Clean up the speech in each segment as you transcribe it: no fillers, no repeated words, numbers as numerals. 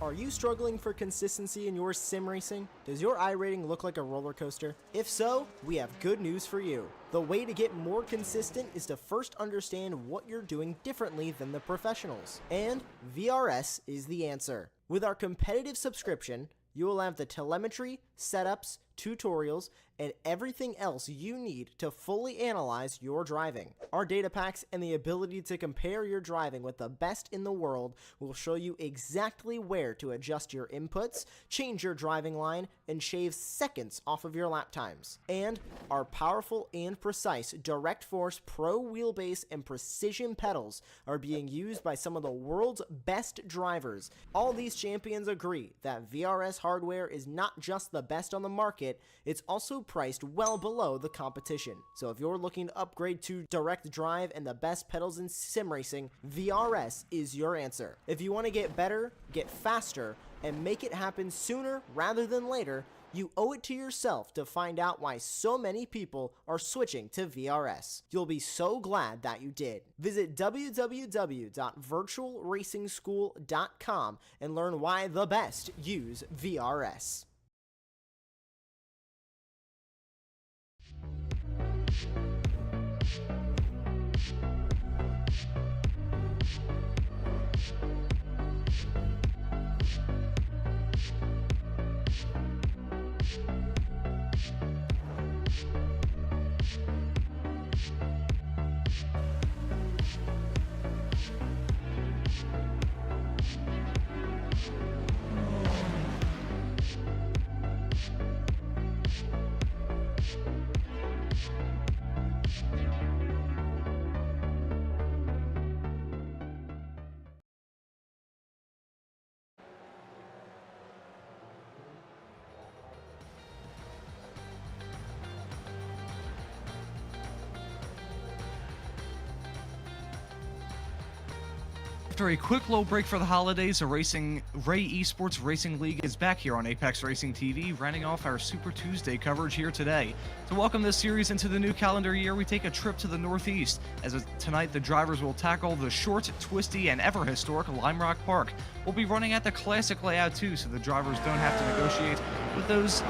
Are you struggling for consistency in your sim racing? Does your iRating look like a roller coaster? If so, we have good news for you. The way to get more consistent is to first understand what you're doing differently than the professionals. And VRS is the answer. With our competitive subscription, you will have the telemetry, setups, tutorials, and everything else you need to fully analyze your driving. Our data packs and the ability to compare your driving with the best in the world will show you exactly where to adjust your inputs, change your driving line, and shave seconds off of your lap times. And our powerful and precise Direct Force Pro wheelbase and precision pedals are being used by some of the world's best drivers. All these champions agree that VRS hardware is not just the best on the market, it's also priced well below the competition. So if you're looking to upgrade to direct drive and the best pedals in sim racing, VRS is your answer. If you want to get better, get faster, and make it happen sooner rather than later, you owe it to yourself to find out why so many people are switching to VRS. You'll be so glad that you did. Visit www.virtualracingschool.com and learn why the best use VRS. After a quick low break for the holidays, Ray Esports Racing League is back here on Apex Racing TV, running off our Super Tuesday coverage here today. To welcome this series into the new calendar year, we take a trip to the Northeast, as tonight the drivers will tackle the short, twisty, and ever-historic Lime Rock Park. We'll be running at the classic layout too, so the drivers don't have to negotiate with those,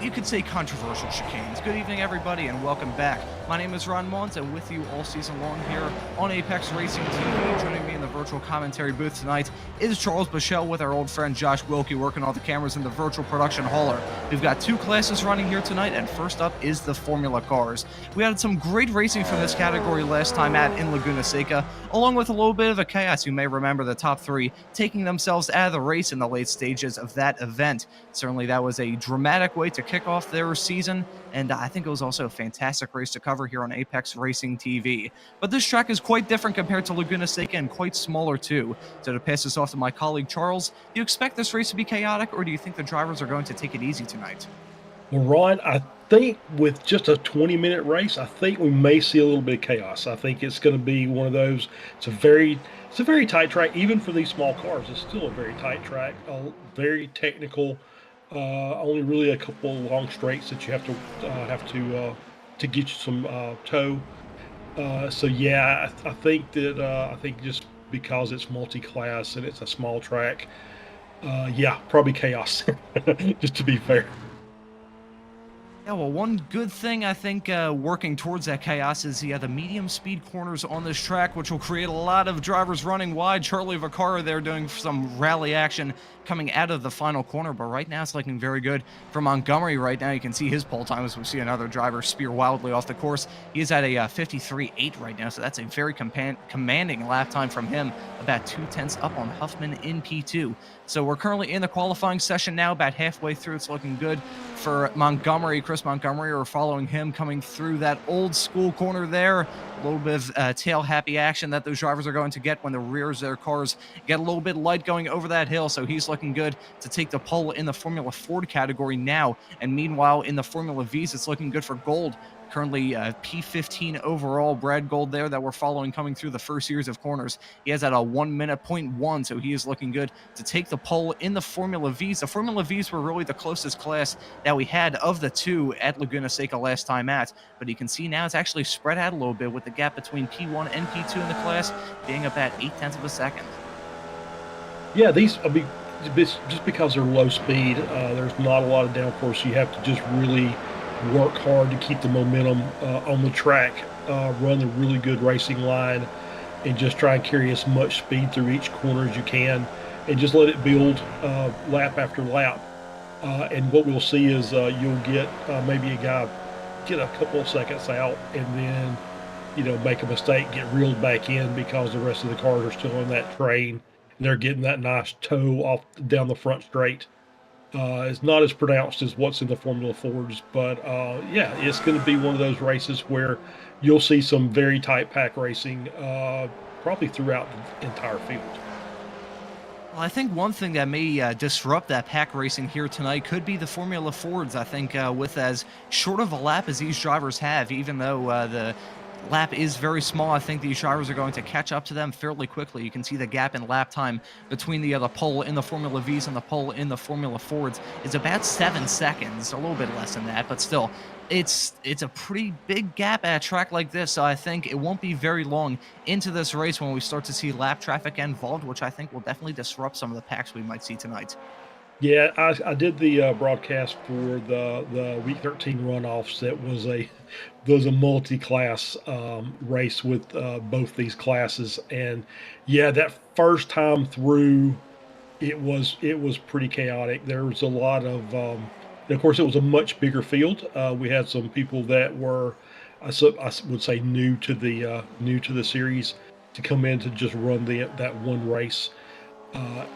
you could say, controversial chicanes. Good evening, everybody, and welcome back. My name is Ron Mons, and with you all season long here on Apex Racing TV. Joining me in the virtual commentary booth tonight is Charles Bichelle with our old friend Josh Wilkie working all the cameras in the virtual production hauler. We've got two classes running here tonight, and first up is the Formula Cars. We had some great racing from this category last time in Laguna Seca, along with a little bit of a chaos. You may remember the top three taking themselves out of the race in the late stages of that event. Certainly that was a dramatic way to kick off their season, and I think it was also a fantastic race to cover here on Apex Racing TV. But this track is quite different compared to Laguna Seca and quite smaller too. So to pass this off to my colleague Charles, do you expect this race to be chaotic, or do you think the drivers are going to take it easy tonight? Well, Ron, I think with just a 20-minute race, I think we may see a little bit of chaos. I think it's going to be one of those. It's a very tight track, even for these small cars. It's still a very tight track, very technical. Only really a couple of long straights that you have to get you some toe. So yeah, I think just because it's multi-class and it's a small track, yeah, probably chaos. Just to be fair. Yeah, well, one good thing I think working towards that chaos is the medium speed corners on this track, which will create a lot of drivers running wide. Charlie Vaccaro there doing some rally action coming out of the final corner, but right now it's looking very good for Montgomery. Right now you can see his pole time as we see another driver spear wildly off the course. He is at a 53.8 right now, so that's a very commanding lap time from him, about 0.2 up on Huffman in P2. So we're currently in the qualifying session now, about halfway through. It's looking good for Montgomery. Chris Montgomery, are following him coming through that old school corner there. A little bit of tail happy action that those drivers are going to get when the rears of their cars get a little bit light going over that hill. So he's looking good to take the pole in the Formula Ford category now. And meanwhile, in the Formula Vs, it's looking good for Gold. Currently P15 overall, Brad Gold there that we're following coming through the first series of corners. He has at a 1 minute 0.1, so he is looking good to take the pole in the Formula Vs. The Formula Vs were really the closest class that we had of the two at Laguna Seca last time at, but you can see now it's actually spread out a little bit with the gap between P1 and P2 in the class being about 0.8 of a second. Yeah, just because they're low speed, there's not a lot of downforce. You have to just really work hard to keep the momentum on the track, run a really good racing line, and just try and carry as much speed through each corner as you can, and just let it build lap after lap. And what we'll see is you'll get maybe a guy get a couple of seconds out, and then make a mistake, get reeled back in because the rest of the cars are still on that train. And they're getting that nice toe off down the front straight. It's not as pronounced as what's in the Formula Fords, but yeah, it's going to be one of those races where you'll see some very tight pack racing probably throughout the entire field. Well, I think one thing that may disrupt that pack racing here tonight could be the Formula Fords. I think with as short of a lap as these drivers have, even though the lap is very small, I think these drivers are going to catch up to them fairly quickly. You can see the gap in lap time between the pole in the Formula Vs and the pole in the Formula Fords is about 7 seconds, a little bit less than that, but still, it's a pretty big gap at a track like this, so I think it won't be very long into this race when we start to see lap traffic involved, which I think will definitely disrupt some of the packs we might see tonight. Yeah, I did the broadcast for the Week 13 runoffs. That was a multi-class race with both these classes, and yeah, that first time through, it was pretty chaotic. There was a lot of course, it was a much bigger field. We had some people that were, I would say, new to the series to come in to just run that one race.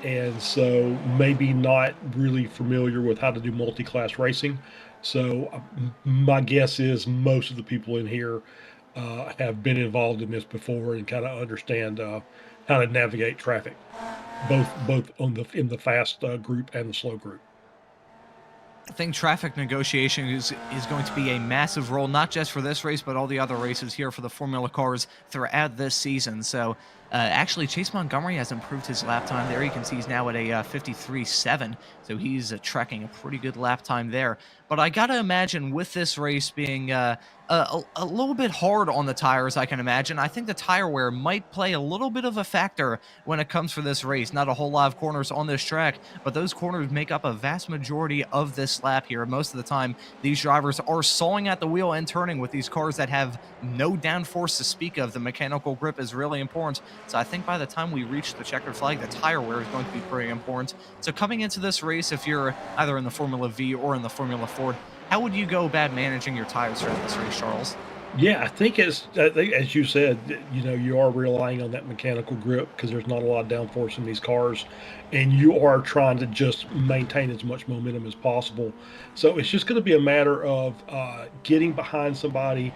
And so maybe not really familiar with how to do multi-class racing. So my guess is most of the people in here have been involved in this before and kind of understand how to navigate traffic, both in the fast group and the slow group. I think traffic negotiation is going to be a massive role, not just for this race, but all the other races here for the Formula cars throughout this season. So actually, Chase Montgomery has improved his lap time there. You can see he's now at a 53.7, so he's tracking a pretty good lap time there. But I got to imagine with this race being a little bit hard on the tires, I can imagine, I think the tire wear might play a little bit of a factor when it comes for this race. Not a whole lot of corners on this track, but those corners make up a vast majority of this lap here. Most of the time, these drivers are sawing at the wheel and turning with these cars that have no downforce to speak of. The mechanical grip is really important. So I think by the time we reach the checkered flag, the tire wear is going to be pretty important. So coming into this race, if you're either in the Formula V or in the Formula Ford, how would you go about managing your tires during this race, Charles? Yeah, I think as you said, you are relying on that mechanical grip because there's not a lot of downforce in these cars, and you are trying to just maintain as much momentum as possible. So it's just going to be a matter of getting behind somebody,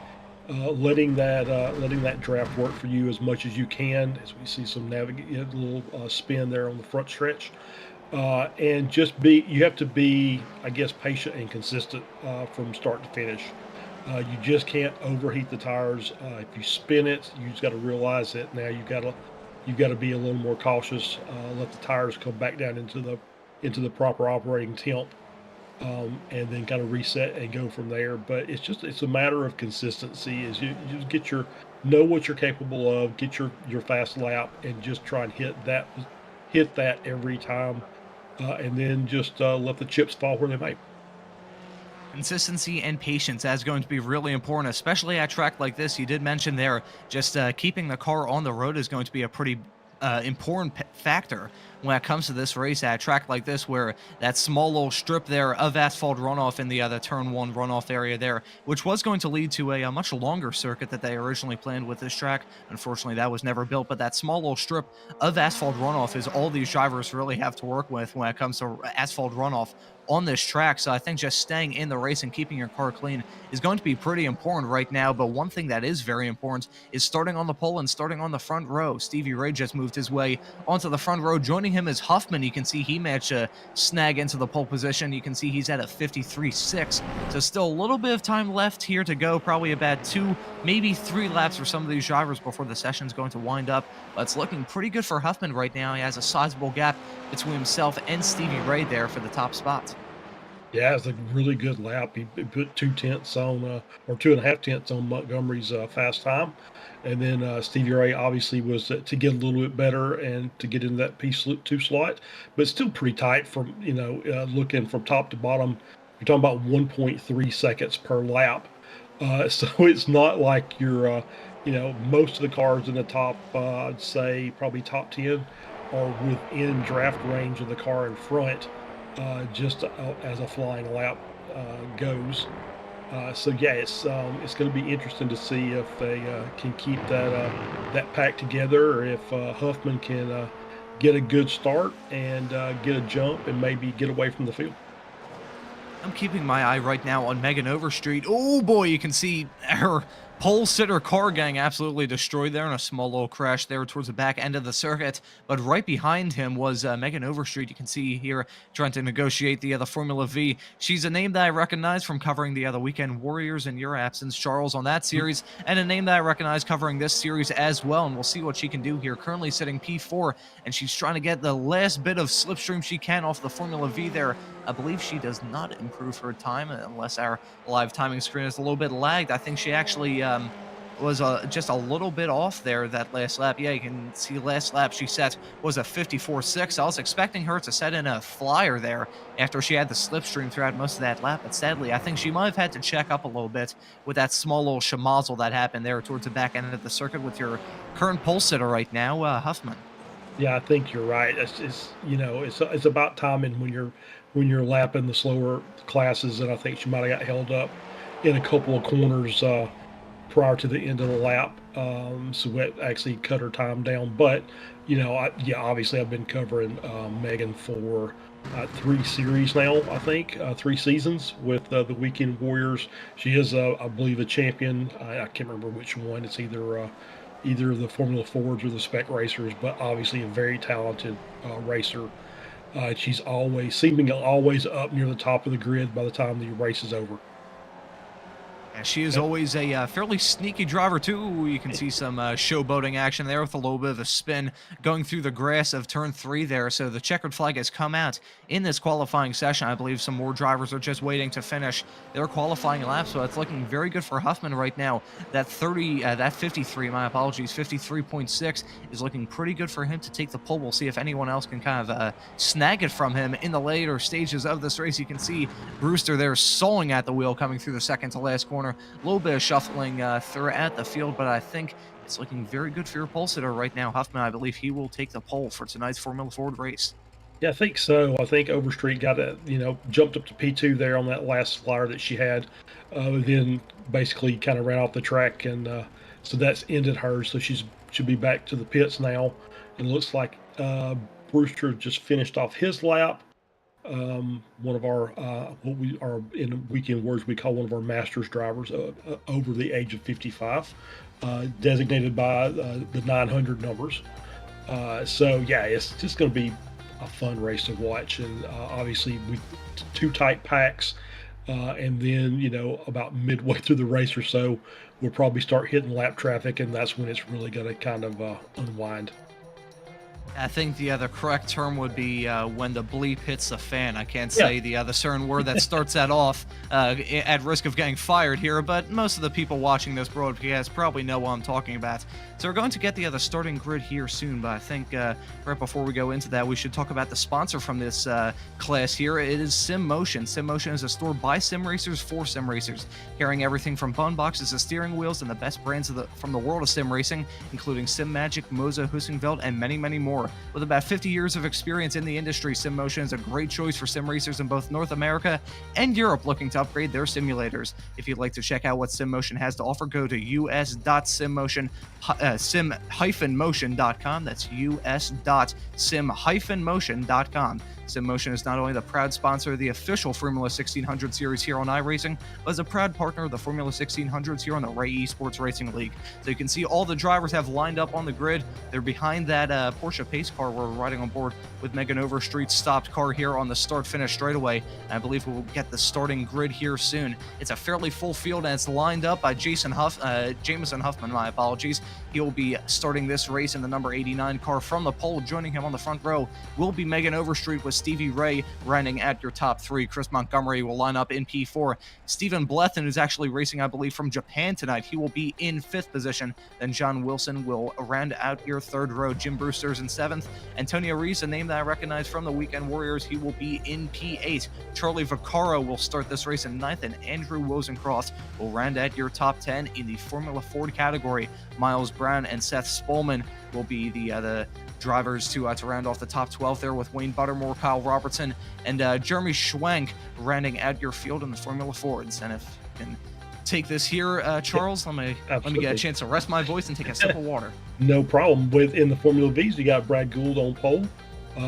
letting that draft work for you as much as you can. As we see some little spin there on the front stretch. And you have to be, I guess, patient and consistent from start to finish. You just can't overheat the tires. If you spin it, you just got to realize that now you've got to be a little more cautious. Let the tires come back down into the proper operating temp, and then kind of reset and go from there. But it's a matter of consistency. Is you just know what you're capable of, get your fast lap, and just try and hit that every time. And then just let the chips fall where they may. Consistency and patience is going to be really important, especially at a track like this. You did mention there, just keeping the car on the road is going to be a pretty important factor when it comes to this race at a track like this, where that small little strip there of asphalt runoff in the turn one runoff area there, which was going to lead to a much longer circuit that they originally planned with this track. Unfortunately, that was never built, but that small little strip of asphalt runoff is all these drivers really have to work with when it comes to asphalt runoff on this track. So I think just staying in the race and keeping your car clean is going to be pretty important right now. But one thing that is very important is starting on the pole and starting on the front row. Stevie Ray just moved his way onto the front row. Joining him is Huffman. You can see he managed to snag into the pole position. You can see he's at a 53.6. So still a little bit of time left here to go, probably about 2, maybe 3 laps for some of these drivers before the session's going to wind up. But it's looking pretty good for Huffman right now. He has a sizable gap between himself and Stevie Ray there for the top spot. Yeah, it's a really good lap. He put 2 tenths on, or 2.5 tenths on Montgomery's fast time, and then Stevie Ray obviously was to get a little bit better and to get into that P2 slot, but still pretty tight from looking from top to bottom. You're talking about 1.3 seconds per lap, so it's not like most of the cars in the top, I'd say probably top 10 are within draft range of the car in front, just as a flying lap goes. So yeah, it's going to be interesting to see if they can keep that pack together, or if Huffman can get a good start and get a jump and maybe get away from the field. I'm keeping my eye right now on Megan Overstreet. Oh boy, you can see her pole sitter car gang absolutely destroyed there in a small little crash there towards the back end of the circuit. But right behind him was Megan Overstreet. You can see here trying to negotiate the Formula V. She's a name that I recognize from covering the other Weekend Warriors in your absence, Charles, on that series, and a name that I recognize covering this series as well. And we'll see what she can do here. Currently sitting P4, and she's trying to get the last bit of slipstream she can off the Formula V there. I believe she does not improve her time unless our live timing screen is a little bit lagged. I think she actually was just a little bit off there that last lap. Yeah, you can see last lap she set was a 54.6. I was expecting her to set in a flyer there after she had the slipstream throughout most of that lap, but sadly, I think she might have had to check up a little bit with that small little schmozzle that happened there towards the back end of the circuit with your current pole sitter right now, Huffman. Yeah, I think you're right. It's about timing when you're lapping the slower classes, and I think she might have got held up in a couple of corners prior to the end of the lap, so that actually cut her time down. But obviously I've been covering Megan for 3 series now. I think 3 seasons with the Weekend Warriors. She is, I believe, a champion. I can't remember which one. It's either the Formula Fords or the Spec Racers, but obviously a very talented racer. She's seemingly always up near the top of the grid by the time the race is over. Yeah, she is always a fairly sneaky driver, too. You can see some showboating action there with a little bit of a spin going through the grass of turn 3 there. So the checkered flag has come out in this qualifying session. I believe some more drivers are just waiting to finish their qualifying lap. So it's looking very good for Huffman right now. That 53.6 is looking pretty good for him to take the pole. We'll see if anyone else can kind of snag it from him in the later stages of this race. You can see Brewster there sawing at the wheel coming through the second to last corner. A little bit of shuffling throughout the field, but I think it's looking very good for your pole sitter right now. Huffman, I believe he will take the pole for tonight's Formula Ford race. Yeah, I think so. I think Overstreet jumped up to P2 there on that last flyer that she had, then basically kind of ran off the track, and so that's ended her. So should be back to the pits now. It looks like Brewster just finished off his lap. One of our what we are in Weekend Warriors, we call one of our masters drivers over the age of 55, designated by the 900 numbers. So yeah, it's just going to be a fun race to watch, and obviously we 2 tight packs, and then about midway through the race or so, we'll probably start hitting lap traffic, and that's when it's really going to kind of unwind. I think the correct term would be when the bleep hits the fan. I can't say the certain word that starts that off at risk of getting fired here, but most of the people watching this broadcast probably know what I'm talking about. So we're going to get the starting grid here soon, but I think right before we go into that, we should talk about the sponsor from this class here. It is SimMotion. SimMotion is a store by sim racers for sim racers, carrying everything from bun boxes to steering wheels and the best brands from the world of sim racing, including SimMagic, Moza, Husingveld, and many, many more. With about 50 years of experience in the industry, SimMotion is a great choice for sim racers in both North America and Europe looking to upgrade their simulators. If you'd like to check out what SimMotion has to offer, go to us.sim-motion.com. That's us.sim-motion.com. SimMotion is not only the proud sponsor of the official Formula 1600 series here on iRacing, but is a proud partner of the Formula 1600s here on the Ray Esports Racing League. So you can see all the drivers have lined up on the grid. They're behind that Porsche pace car. We're riding on board with Megan Overstreet's stopped car here on the start-finish straightaway. I believe we'll get the starting grid here soon. It's a fairly full field, and it's lined up by Jameson Huffman, my apologies. He'll be starting this race in the number 89 car from the pole. Joining him on the front row will be Megan Overstreet with Stevie Ray rounding at your top three. Chris Montgomery will line up in P4. Stephen Blethen, who's actually racing, I believe, from Japan tonight, he will be in 5th position. Then John Wilson will round out your third row. Jim Brewster's in 7th. Antonio Reese, a name that I recognize from the Weekend Warriors, he will be in P8. Charlie Vaccaro will start this race in 9th, and Andrew Wozencroft will round out your top 10 in the Formula Ford category. Miles Brown and Seth Spolman will be the drivers to round off the top 12 there, with Wayne Buttermore, Kyle Robertson, and Jeremy Schwank rounding out your field in the Formula Fords. And if you can take this here, Charles, let me get a chance to rest my voice and take a sip of water. No problem. In the Formula Vs, you got Brad Gould on pole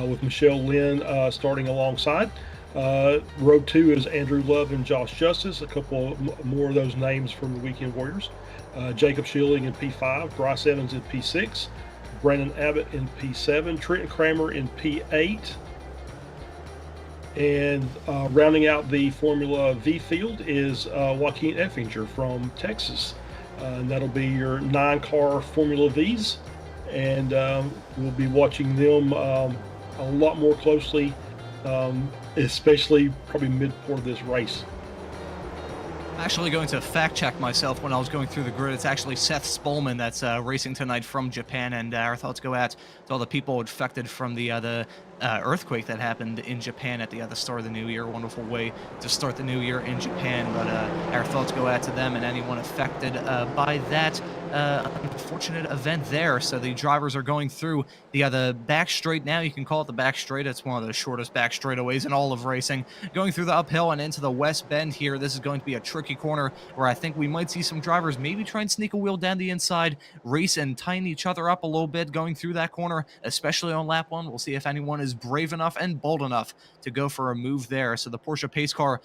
with Michelle Lynn starting alongside. Row 2 is Andrew Love and Josh Justice, a couple more of those names from the Weekend Warriors. Jacob Schilling in P5, Bryce Evans in P6, Brandon Abbott in P7, Trenton Kramer in P8. And rounding out the Formula V field is Joaquin Effinger from Texas. And that'll be your 9-car Formula Vs. And we'll be watching them a lot more closely, especially probably mid-part of this race. I'm actually going to fact check myself when I was going through the grid. It's actually Seth Spolman that's racing tonight from Japan, and our thoughts go out to all the people affected from the earthquake that happened in Japan at the start of the new year. Wonderful way to start the new year in Japan, but our thoughts go out to them and anyone affected by that unfortunate event there. So the drivers are going through the back straight now. You can call it the back straight. It's one of the shortest back straightaways in all of racing. Going through the uphill and into the west bend here. This is going to be a tricky corner where I think we might see some drivers maybe try and sneak a wheel down the inside, race and tighten each other up a little bit going through that corner, especially on lap 1. We'll see if anyone is brave enough and bold enough to go for a move there. So the Porsche pace car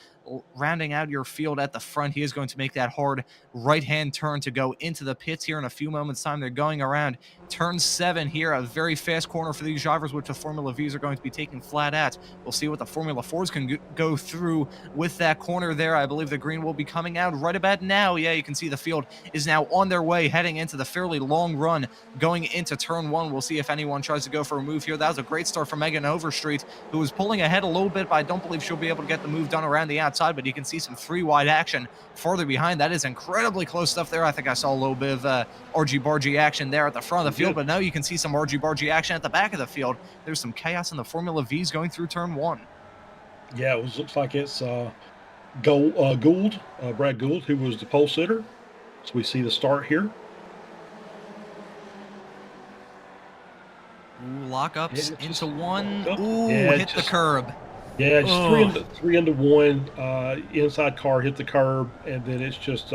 rounding out your field at the front. He is going to make that hard right-hand turn to go into the pits here in a few moments' time. They're going around turn 7 here, a very fast corner for these drivers, which the Formula Vs are going to be taking flat at. We'll see what the Formula 4s can go through with that corner there. I believe the green will be coming out right about now. Yeah, you can see the field is now on their way, heading into the fairly long run going into turn 1. We'll see if anyone tries to go for a move here. That was a great start for Megan Overstreet, who was pulling ahead a little bit, but I don't believe she'll be able to get the move done around the outside, but you can see some 3-wide action farther behind. That is incredibly close stuff there. I think I saw a little bit of argy-bargy action there at the front of the field, but now you can see some argy-bargy action at the back of the field. There's some chaos in the Formula Vs going through turn 1. Yeah, it looks like it's Gould, Brad Gould, who was the pole sitter. So we see the start here. Ooh, lockups into one. Ooh, yeah, hit the curb. Yeah, just three into one. Inside car hit the curb, and then it's just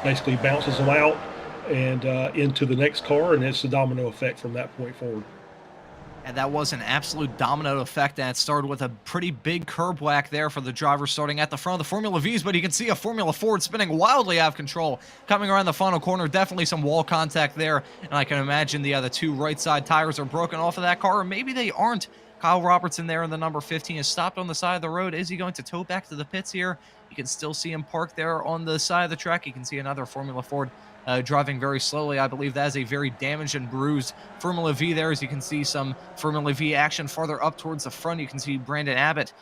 basically bounces them out and into the next car, and it's the domino effect from that point forward. And that was an absolute domino effect, and it started with a pretty big curb whack there for the driver starting at the front of the Formula Vs, but you can see a Formula Ford spinning wildly out of control. Coming around the final corner, definitely some wall contact there, and I can imagine the other 2 right side tires are broken off of that car, or maybe they aren't. Kyle Robertson there in the number 15 is stopped on the side of the road. Is he going to tow back to the pits here? You can still see him parked there on the side of the track. You can see another Formula Ford driving very slowly. I believe that is a very damaged and bruised Formula V there. As you can see some Formula V action farther up towards the front. You can see Brandon Abbott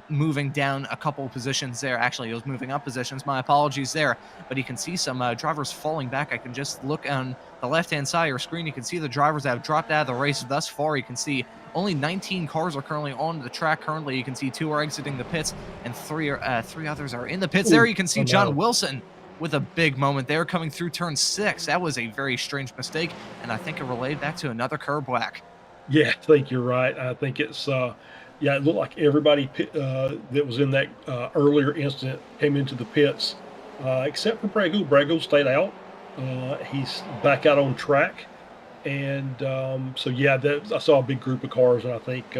moving down a couple positions there. Actually, he was moving up positions. My apologies there. But you can see some drivers falling back. I can just look on the left-hand side of your screen. You can see the drivers that have dropped out of the race thus far. You can see only 19 cars are currently on the track currently. You can see 2 are exiting the pits, and 3 others are in the pits. There you can see John Wilson with a big moment there coming through turn 6. That was a very strange mistake, and I think it relayed back to another curb whack. Yeah, I think you're right. I think it's, it looked like everybody that was in that earlier incident came into the pits, except for Brad Gould. Brad Gould stayed out. He's back out on track. And so, yeah, I saw a big group of cars, and I think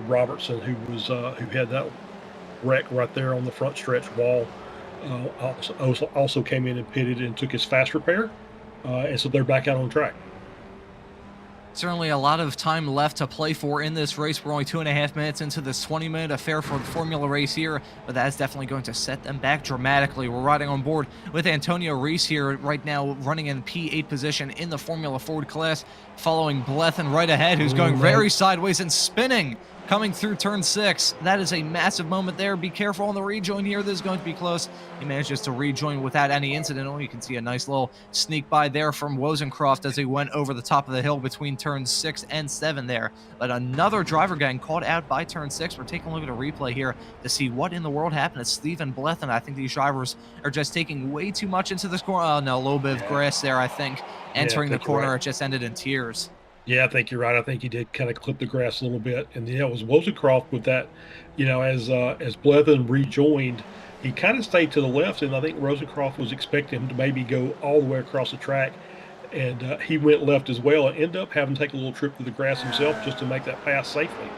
Robertson, who had that wreck right there on the front stretch wall, also came in and pitted and took his fast repair, and so they're back out on track. Certainly a lot of time left to play for in this race. We're only 2.5 minutes into this 20-minute affair for the Formula race here, but that's definitely going to set them back dramatically. We're riding on board with Antonio Reese here right now, running in P8 position in the Formula Ford class, following Blethen right ahead, who's going very sideways and spinning, coming through turn 6. That is a massive moment there. Be careful on the rejoin here. This is going to be close. He manages to rejoin without any incident. Oh, you can see a nice little sneak by there from Wozencroft as he went over the top of the hill between turns 6 and 7 there. But another driver getting caught out by turn 6. We're taking a look at a replay here to see what in the world happened to Stephen Blethen. I think these drivers are just taking way too much into this corner. Oh, no, a little bit of grass there, I think. Entering the corner, it just ended in tears. Yeah, I think you're right. I think he did kind of clip the grass a little bit. And yeah, it was Wozencroft with that, as Blethen rejoined, he kind of stayed to the left, and I think Wozencroft was expecting him to maybe go all the way across the track. And he went left as well and ended up having to take a little trip through the grass himself just to make that pass safely.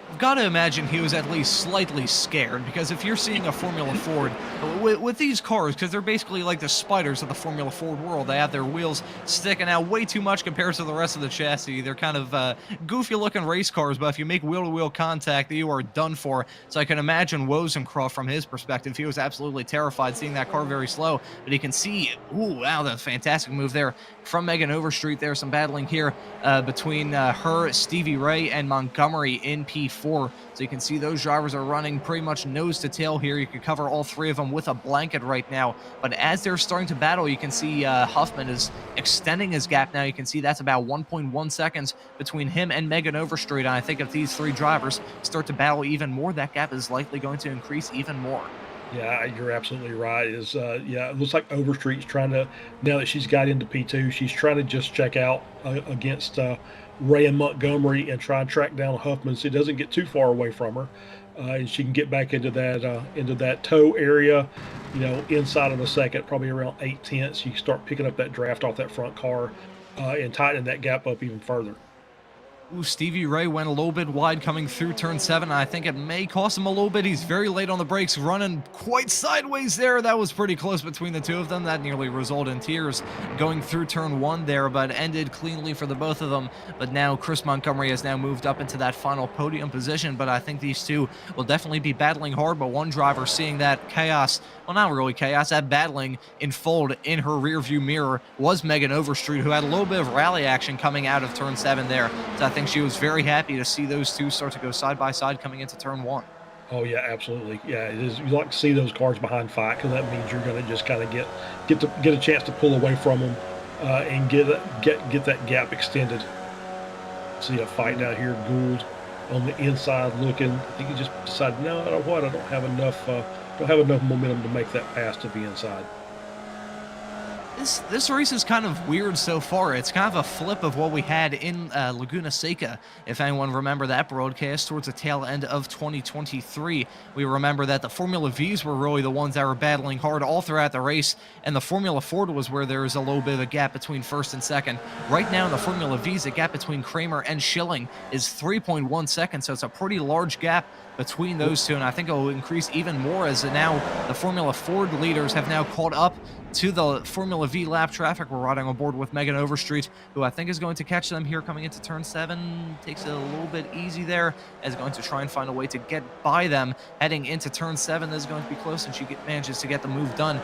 I've got to imagine he was at least slightly scared, because if you're seeing a Formula Ford with these cars, because they're basically like the spiders of the Formula Ford world, they have their wheels sticking out way too much compared to the rest of the chassis. They're kind of goofy looking race cars, but if you make wheel-to-wheel contact, you are done for. So I can imagine Wozencroft from his perspective, he was absolutely terrified seeing that car very slow, but he can see, ooh, wow, that's a fantastic move there from Megan Overstreet. There's some battling here between her, Stevie Ray, and Montgomery in P4. So you can see those drivers are running pretty much nose to tail here. You could cover all three of them with a blanket right now. But as they're starting to battle, you can see Huffman is extending his gap now. You can see that's about 1.1 seconds between him and Megan Overstreet. And I think if these three drivers start to battle even more, that gap is likely going to increase even more. Yeah, you're absolutely right. It looks like Overstreet's trying to, now that she's got into P2, she's trying to just check out against Ray and Montgomery and try and track down Huffman so he doesn't get too far away from her, and she can get back into that toe area, inside of a second, probably around 8/10. You can start picking up that draft off that front car and tightening that gap up even further. Ooh, Stevie Ray went a little bit wide coming through turn 7. I think it may cost him a little bit. He's very late on the brakes, running quite sideways there. That was pretty close between the two of them. That nearly resulted in tears going through turn 1 there, but ended cleanly for the both of them. But now Chris Montgomery has now moved up into that final podium position, but I think these two will definitely be battling hard. But one driver seeing that chaos, well, not really chaos, that battling unfold in her rearview mirror was Megan Overstreet, who had a little bit of rally action coming out of turn 7 there. So I think she was very happy to see those two start to go side by side coming into turn 1. Oh yeah, absolutely. Yeah, it is. You like to see those cars behind fight because that means you're going to just kind of get a chance to pull away from them and get that gap extended. See a fight down here, Gould on the inside looking. I think he just decided, no, I don't have enough momentum to make that pass to the inside. This race is kind of weird so far. It's kind of a flip of what we had in Laguna Seca. If anyone remember that broadcast towards the tail end of 2023, we remember that the Formula Vs were really the ones that were battling hard all throughout the race, and the Formula Ford was where there was a little bit of a gap between first and second. Right now in the Formula Vs, the gap between Kramer and Schilling is 3.1 seconds, so it's a pretty large gap between those two, and I think it will increase even more as now the Formula Ford leaders have now caught up to the Formula V lap traffic. We're riding on board with Megan Overstreet, who I think is going to catch them here coming into turn 7. Takes it a little bit easy there, is going to try and find a way to get by them heading into turn 7. This is going to be close, and she manages to get the move done.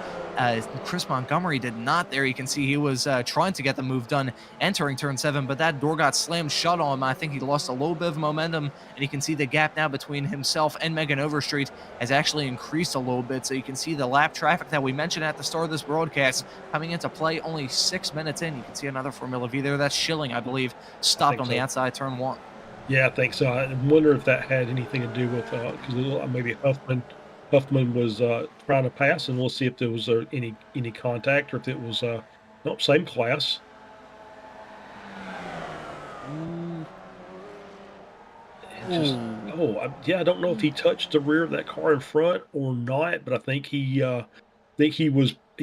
Chris Montgomery did not there. You can see he was trying to get the move done entering turn 7, but that door got slammed shut on him. I think he lost a little bit of momentum, and you can see the gap now between himself and Megan Overstreet has actually increased a little bit. So you can see the lap traffic that we mentioned at the start of this broadcast coming into play only 6 minutes in. You can see another Formula V there. That's Schilling, I believe, stopped on the outside turn 1. Yeah, I think so. I wonder if that had anything to do with because maybe Huffman was trying to pass, and we'll see if there was any contact or if it was same class. I don't know if he touched the rear of that car in front or not, but I think he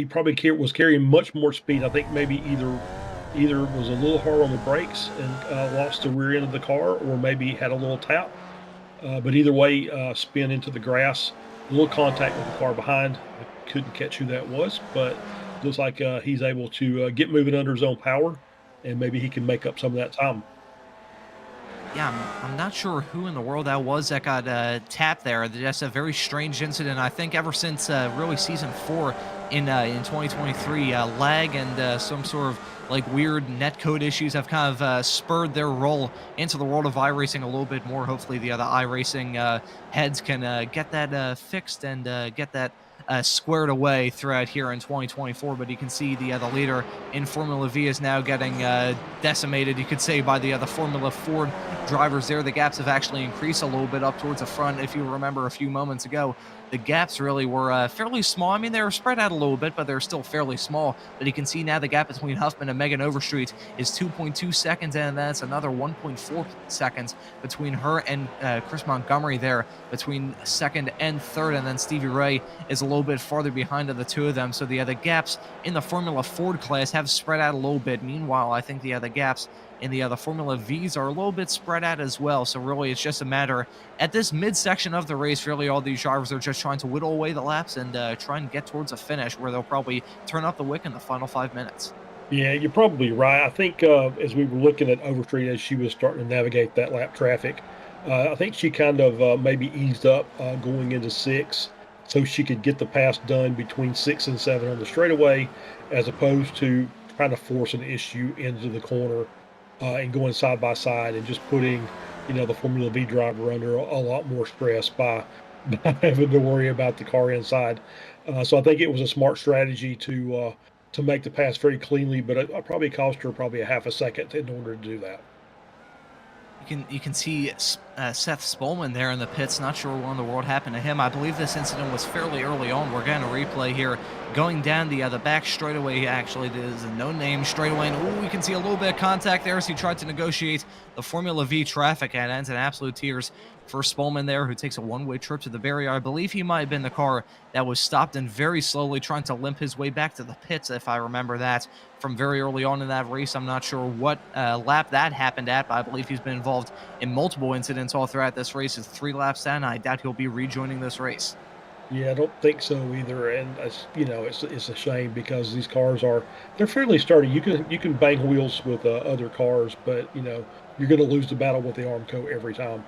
probably was carrying much more speed. I think maybe either was a little hard on the brakes and lost the rear end of the car, or maybe had a little tap. But either way, spin into the grass. A little contact with the car behind. I couldn't catch who that was, but looks like he's able to get moving under his own power and maybe he can make up some of that time. Yeah, I'm not sure who in the world that was that got tapped there. That's a very strange incident. I think ever since really season 4 in 2023, lag and some sort of like weird net code issues have kind of spurred their role into the world of iRacing a little bit more. Hopefully, the other iRacing heads can get that fixed and get that squared away throughout here in 2024. But you can see the leader in Formula V is now getting decimated, you could say, by the Formula Ford drivers there. The gaps have actually increased a little bit up towards the front. If you remember a few moments ago, the gaps really were fairly small. I mean, they were spread out a little bit, but they're still fairly small. But you can see now the gap between Huffman and Megan Overstreet is 2.2 seconds, and that's another 1.4 seconds between her and Chris Montgomery there, between second and third. And then Stevie Ray is a little bit farther behind of the two of them. So the gaps in the Formula Ford class have spread out a little bit. Meanwhile, I think the gaps in the Formula Vs are a little bit spread out as well. So really, it's just a matter at this midsection of the race. Really, all these drivers are just trying to whittle away the laps and try and get towards a finish where they'll probably turn up the wick in the final 5 minutes. Yeah, you're probably right. I think as we were looking at Overstreet as she was starting to navigate that lap traffic, I think she kind of maybe eased up going into 6 so she could get the pass done between 6 and 7 on the straightaway, as opposed to trying to force an issue into the corner and going side by side and just putting, the Formula V driver under a lot more stress by having to worry about the car inside. So I think it was a smart strategy to make the pass very cleanly, but it probably cost her probably a half a second in order to do that. You can see Seth Spolman there in the pits. Not sure what in the world happened to him. I believe this incident was fairly early on. We're getting a replay here going down the back straightaway. Actually, there's a no-name straightaway, and we can see a little bit of contact there as he tried to negotiate the Formula V traffic, and ends in absolute tears for Spolman there, who takes a one-way trip to the barrier. I believe he might have been the car that was stopped and very slowly trying to limp his way back to the pits, if I remember that from very early on in that race. I'm not sure what lap that happened at, but I believe he's been involved in multiple incidents all throughout this race. It's 3 laps down. I doubt he'll be rejoining this race. Yeah, I don't think so either, and it's a shame because these cars they're fairly sturdy. You can bang wheels with other cars, but you're going to lose the battle with the Armco every time.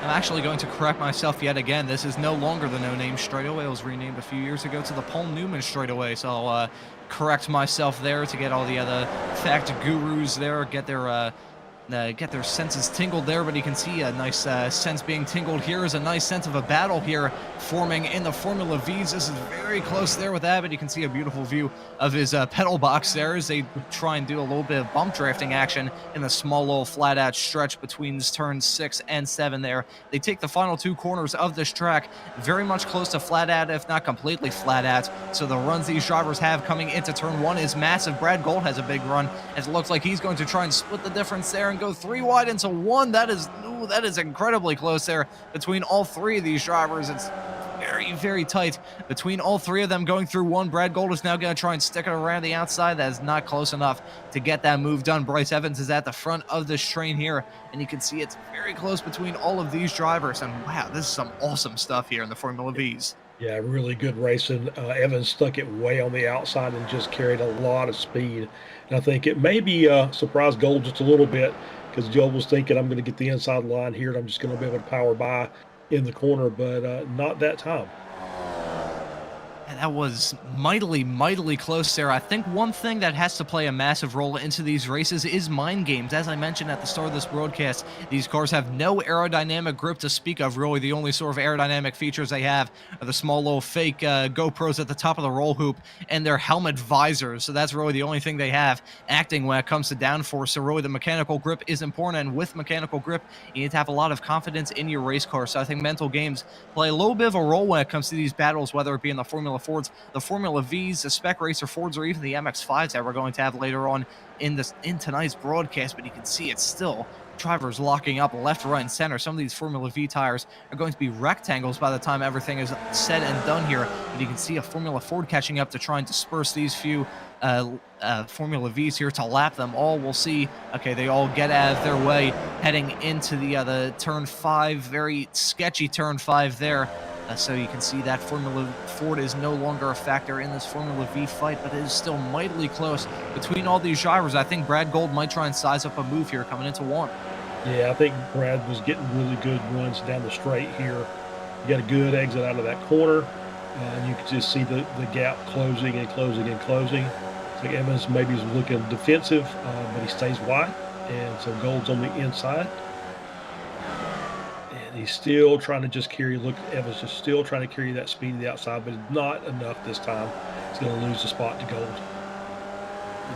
I'm actually going to correct myself yet again. This is no longer the no-name straightaway. It was renamed a few years ago to the Paul Newman straightaway. So I'll correct myself there to get all the other fact gurus there, get their senses tingled there. But you can see a nice sense being tingled here. Is a nice sense of a battle here forming in the Formula Vs. This is very close there with Abbott. You can see a beautiful view of his pedal box there as they try and do a little bit of bump drafting action in the small little flat out stretch between turns 6 and 7 there. They take the final 2 corners of this track very much close to flat out, if not completely flat out. So the runs these drivers have coming into turn 1 is massive. Brad Gold has a big run, as it looks like he's going to try and split the difference there and go 3 wide into 1. That is incredibly close there between all 3 of these drivers. It's very, very tight between all 3 of them going through 1. Brad Gold is now going to try and stick it around the outside. That is not close enough to get that move done. Bryce Evans is at the front of this train here, and you can see it's very close between all of these drivers. And wow, this is some awesome stuff here in the Formula Vs. Yeah, really good racing. Evans stuck it way on the outside and just carried a lot of speed. And I think it may be surprised Gold just a little bit, because Joe was thinking, I'm going to get the inside line here and I'm just going to be able to power by in the corner, but not that time. And that was mightily close there. I think one thing that has to play a massive role into these races is mind games. As I mentioned at the start of this broadcast, these cars have no aerodynamic grip to speak of. Really, the only sort of aerodynamic features they have are the small little fake GoPros at the top of the roll hoop and their helmet visors. So that's really the only thing they have acting when it comes to downforce. So really, the mechanical grip is important, and with mechanical grip, you need to have a lot of confidence in your race car. So I think mental games play a little bit of a role when it comes to these battles, whether it be in the Formula Fords, the Formula Vs, the Spec Racer Fords, or even the MX-5s that we're going to have later on in tonight's broadcast. But you can see it's still drivers locking up left, right, and center. Some of these Formula V tires are going to be rectangles by the time everything is said and done here. And you can see a Formula Ford catching up to try and disperse these few Formula Vs here to lap them all. We'll see. Okay, they all get out of their way heading into the turn 5. Very sketchy turn 5 there. So you can see that Formula Ford is no longer a factor in this Formula V fight, but it is still mightily close between all these drivers. I think Brad Gold might try and size up a move here coming into one. Yeah, I think Brad was getting really good runs down the straight here. You got a good exit out of that corner. And you can just see the gap closing and closing and closing. It's like Evans maybe is looking defensive, but he stays wide. And so Gold's on the inside. And he's still trying to just carry. Look, Evans is still trying to carry that speed to the outside, but not enough this time. He's going to lose the spot to Gold.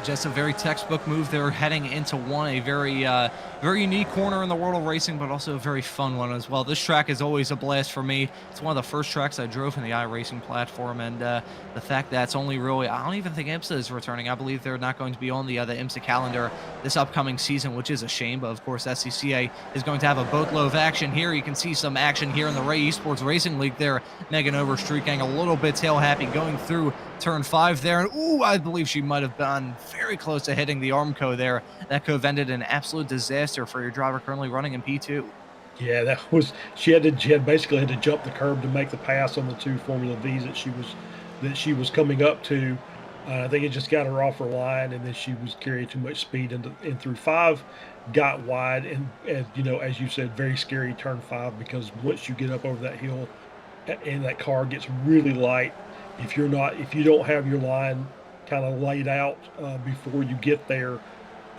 Just a very textbook move. They're heading into one, a very unique corner in the world of racing, but also a very fun one as well. This track is always a blast for me. It's one of the first tracks I drove in the iRacing platform, and the fact that it's only really, I don't even think IMSA is returning. I believe they're not going to be on the IMSA calendar this upcoming season, which is a shame, but of course SCCA is going to have a boatload of action here. You can see some action here in the Ray Esports Racing League there. Megan Overstreet getting a little bit tail happy going through turn 5 there, and ooh, I believe she might have been very close to hitting the Armco there. That could have ended an absolute disaster for your driver currently running in P2. Yeah, that was she had basically had to jump the curb to make the pass on the 2 Formula V's that she was coming up to. I think it just got her off her line, and then she was carrying too much speed in through 5, got wide, and you know, as you said, very scary turn 5, because once you get up over that hill and that car gets really light, if you don't have your line kind of laid out before you get there,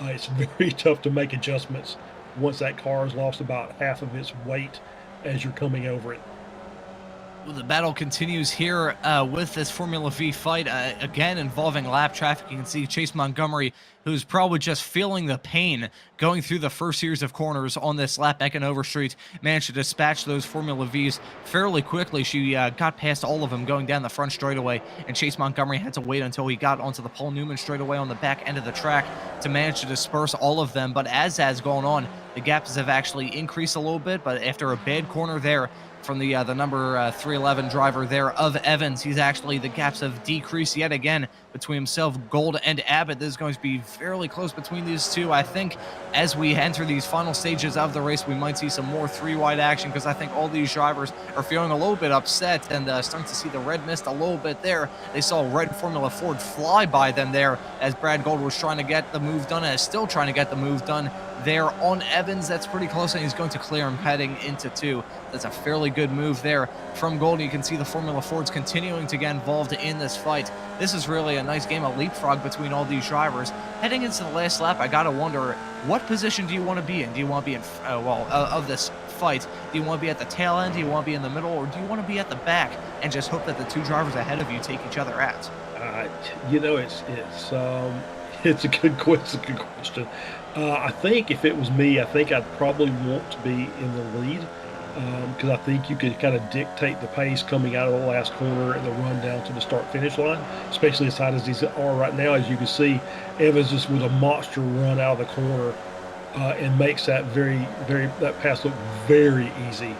it's very tough to make adjustments once that car has lost about half of its weight as you're coming over it. Well, the battle continues here with this Formula V fight, again involving lap traffic. You can see Chase Montgomery, who's probably just feeling the pain going through the first series of corners on this lap. Megan Overstreet managed to dispatch those Formula Vs fairly quickly. She got past all of them going down the front straightaway, and Chase Montgomery had to wait until he got onto the Paul Newman straightaway on the back end of the track to manage to disperse all of them. But as has gone on, the gaps have actually increased a little bit, but after a bad corner there from the number 311 driver there of Evans, the gaps have decreased yet again between himself, Gold, and Abbott. This is going to be fairly close between these two. I think as we enter these final stages of the race, we might see some more 3-wide action, because I think all these drivers are feeling a little bit upset and starting to see the red mist a little bit there. They saw red Formula Ford fly by them there as Brad Gold was trying to get the move done and is still trying to get the move done there on Evans. That's pretty close, and he's going to clear him heading into 2. That's a fairly good move there from Gold. You can see the Formula Fords continuing to get involved in this fight. This is really a nice game of leapfrog between all these drivers. Heading into the last lap, I gotta wonder, what position do you want to be in? Do you want to be in, of this fight? Do you want to be at the tail end? Do you want to be in the middle? Or do you want to be at the back and just hope that the 2 drivers ahead of you take each other out? You know, it's a good question. I think if it was me, I think I'd probably want to be in the lead, because I think you could kind of dictate the pace coming out of the last corner and the run down to the start-finish line, especially as high as these are right now. As you can see, Evans just with a monster run out of the corner and makes that that pass look very easy,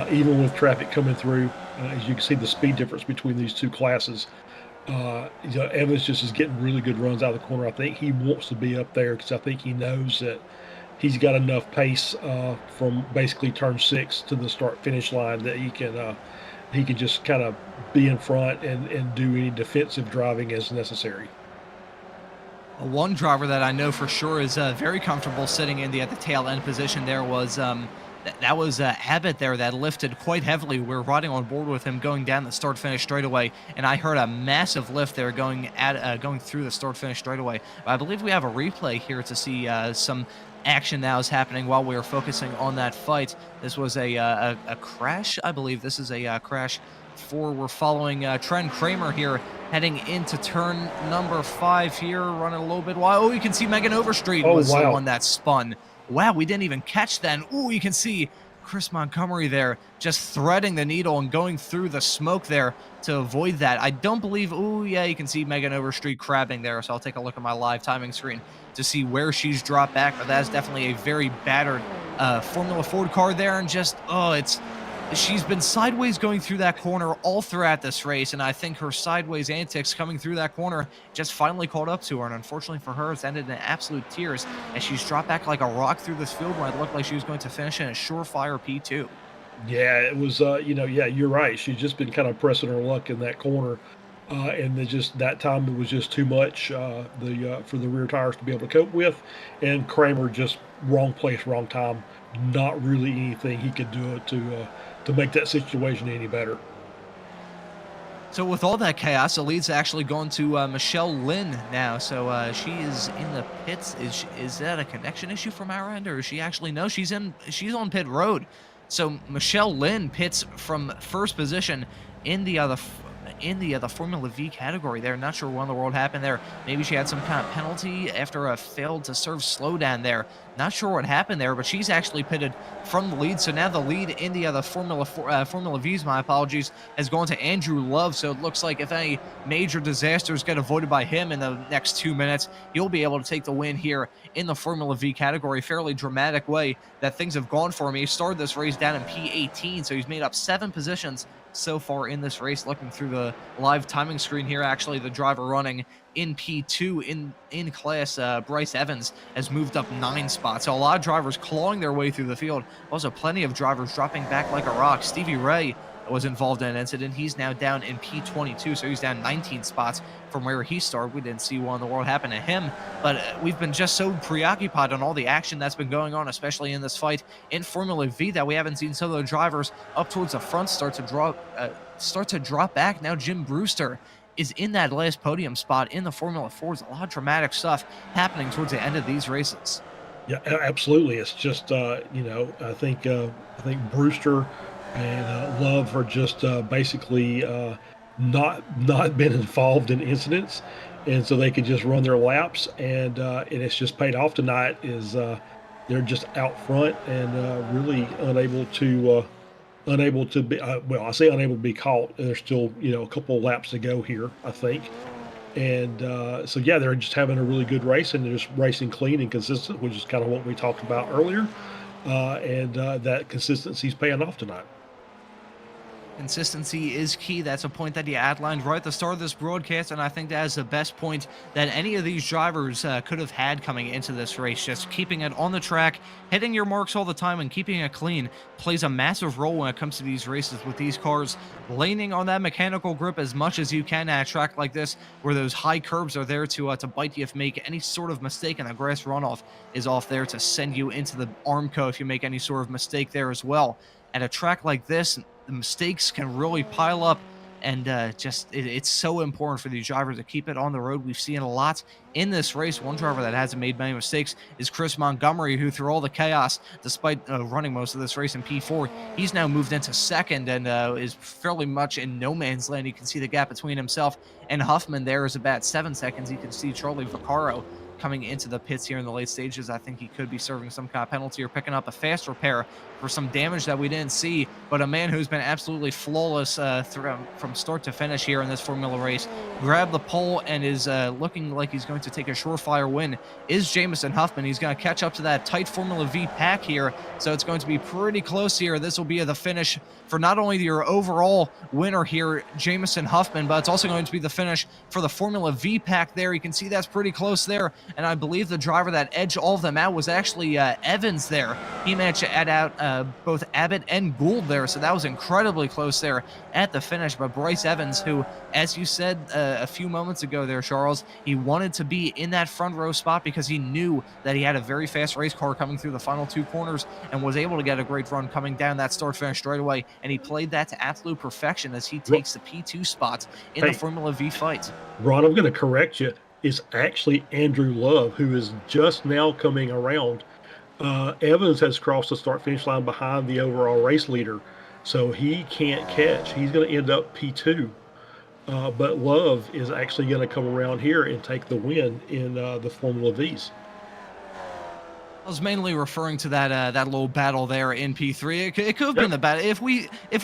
even with traffic coming through. As you can see, the speed difference between these 2 classes. Evans just is getting really good runs out of the corner. I think he wants to be up there because I think he knows that he's got enough pace from basically turn 6 to the start-finish line that he can just kind of be in front and do any defensive driving as necessary. One driver that I know for sure is very comfortable sitting in at the tail end position there was that was Abbott there that lifted quite heavily. We were riding on board with him going down the start-finish straightaway, and I heard a massive lift there going through the start-finish straightaway. But I believe we have a replay here to see some action that was happening while we were focusing on that fight. This was a crash, I believe. This is a crash 4. We're following Trent Kramer here heading into turn number 5 here, running a little bit wide. Oh, you can see Megan Overstreet was the one that spun. Wow, we didn't even catch that. Ooh, you can see Chris Montgomery there just threading the needle and going through the smoke there to avoid that. I don't believe, ooh, yeah, you can see Megan Overstreet crabbing there, so I'll take a look at my live timing screen to see where she's dropped back, but that's definitely a very battered Formula Ford car there, and just, she's been sideways going through that corner all throughout this race, and I think her sideways antics coming through that corner just finally caught up to her, and unfortunately for her, it's ended in absolute tears as she's dropped back like a rock through this field when it looked like she was going to finish in a surefire P2. Yeah, it was, yeah, you're right. She's just been kind of pressing her luck in that corner. And then just that time it was just too much for the rear tires to be able to cope with, and Kramer just wrong place, wrong time. Not really anything he could do to make that situation any better. So with all that chaos, the lead's actually going to Michelle Lynn now. So she is in the pits. Is that a connection issue from our end, or is she actually? No, she's on pit road. So Michelle Lynn pits from first position in the Formula V category there. Not sure what in the world happened there. Maybe she had some kind of penalty after a failed to serve slowdown there. Not sure what happened there, but she's actually pitted from the lead. So now the lead in the Formula V's, my apologies, has gone to Andrew Love. So it looks like if any major disasters get avoided by him in the next 2 minutes, he'll be able to take the win here in the Formula V category. Fairly dramatic way that things have gone for him. He started this race down in P18, so he's made up 7 positions so far in this race. Looking through the live timing screen here, actually the driver running in P2 in class, Bryce Evans, has moved up 9 spots. So a lot of drivers clawing their way through the field. Also plenty of drivers dropping back like a rock. Stevie Ray was involved in an incident. He's now down in P22, so he's down 19 spots from where he started. We didn't see what in the world happen to him, but we've been just so preoccupied on all the action that's been going on, especially in this fight in Formula V, that we haven't seen some of the drivers up towards the front start to drop back. Now Jim Brewster is in that last podium spot in the Formula 4s. A lot of dramatic stuff happening towards the end of these races. Yeah, absolutely. It's just I think Brewster and Love are just basically not been involved in incidents, and so they could just run their laps, and it's just paid off tonight. Is they're just out front and really unable to be I say unable to be caught. There's still a couple of laps to go here, I think. And so, yeah, they're just having a really good race, and they're just racing clean and consistent, which is kind of what we talked about earlier. And that consistency is paying off tonight. Consistency is key. That's a point that you outlined right at the start of this broadcast, and I think that is the best point that any of these drivers could have had coming into this race. Just keeping it on the track, hitting your marks all the time, and keeping it clean plays a massive role when it comes to these races with these cars. Laning on that mechanical grip as much as you can at a track like this, where those high curbs are there to bite you if you make any sort of mistake, and the grass runoff is off there to send you into the Armco if you make any sort of mistake there as well. At a track like this, the mistakes can really pile up, and it's so important for these drivers to keep it on the road. We've seen a lot in this race. One driver that hasn't made many mistakes is Chris Montgomery, who through all the chaos, despite running most of this race in P4, he's now moved into second and is fairly much in no man's land. You can see the gap between himself and Huffman there is about 7 seconds. You can see Charlie Vaccaro coming into the pits here in the late stages. I think he could be serving some kind of penalty or picking up a fast repair for some damage that we didn't see. But a man who's been absolutely flawless from start to finish here in this Formula race, grabbed the pole and is looking like he's going to take a surefire win, is Jamison Huffman. He's going to catch up to that tight Formula V pack here, so it's going to be pretty close here. This will be the finish for not only your overall winner here, Jamison Huffman, but it's also going to be the finish for the Formula V pack there. You can see that's pretty close there, and I believe the driver that edged all of them out was actually Evans there. He managed to add out both Abbott and Gould there, so that was incredibly close there at the finish. But Bryce Evans, who, as you said a few moments ago there, Charles, he wanted to be in that front row spot because he knew that he had a very fast race car coming through the final 2 corners and was able to get a great run coming down that start finish straight away, and he played that to absolute perfection as he takes the P2 spot in the Formula V fight. Ron, I'm going to correct you. It's actually Andrew Love, who is just now coming around. Evans has crossed the start-finish line behind the overall race leader, so he can't catch. He's going to end up P2. But Love is actually going to come around here and take the win in the Formula Vs. I was mainly referring to that little battle there in P3. It could have been the battle. If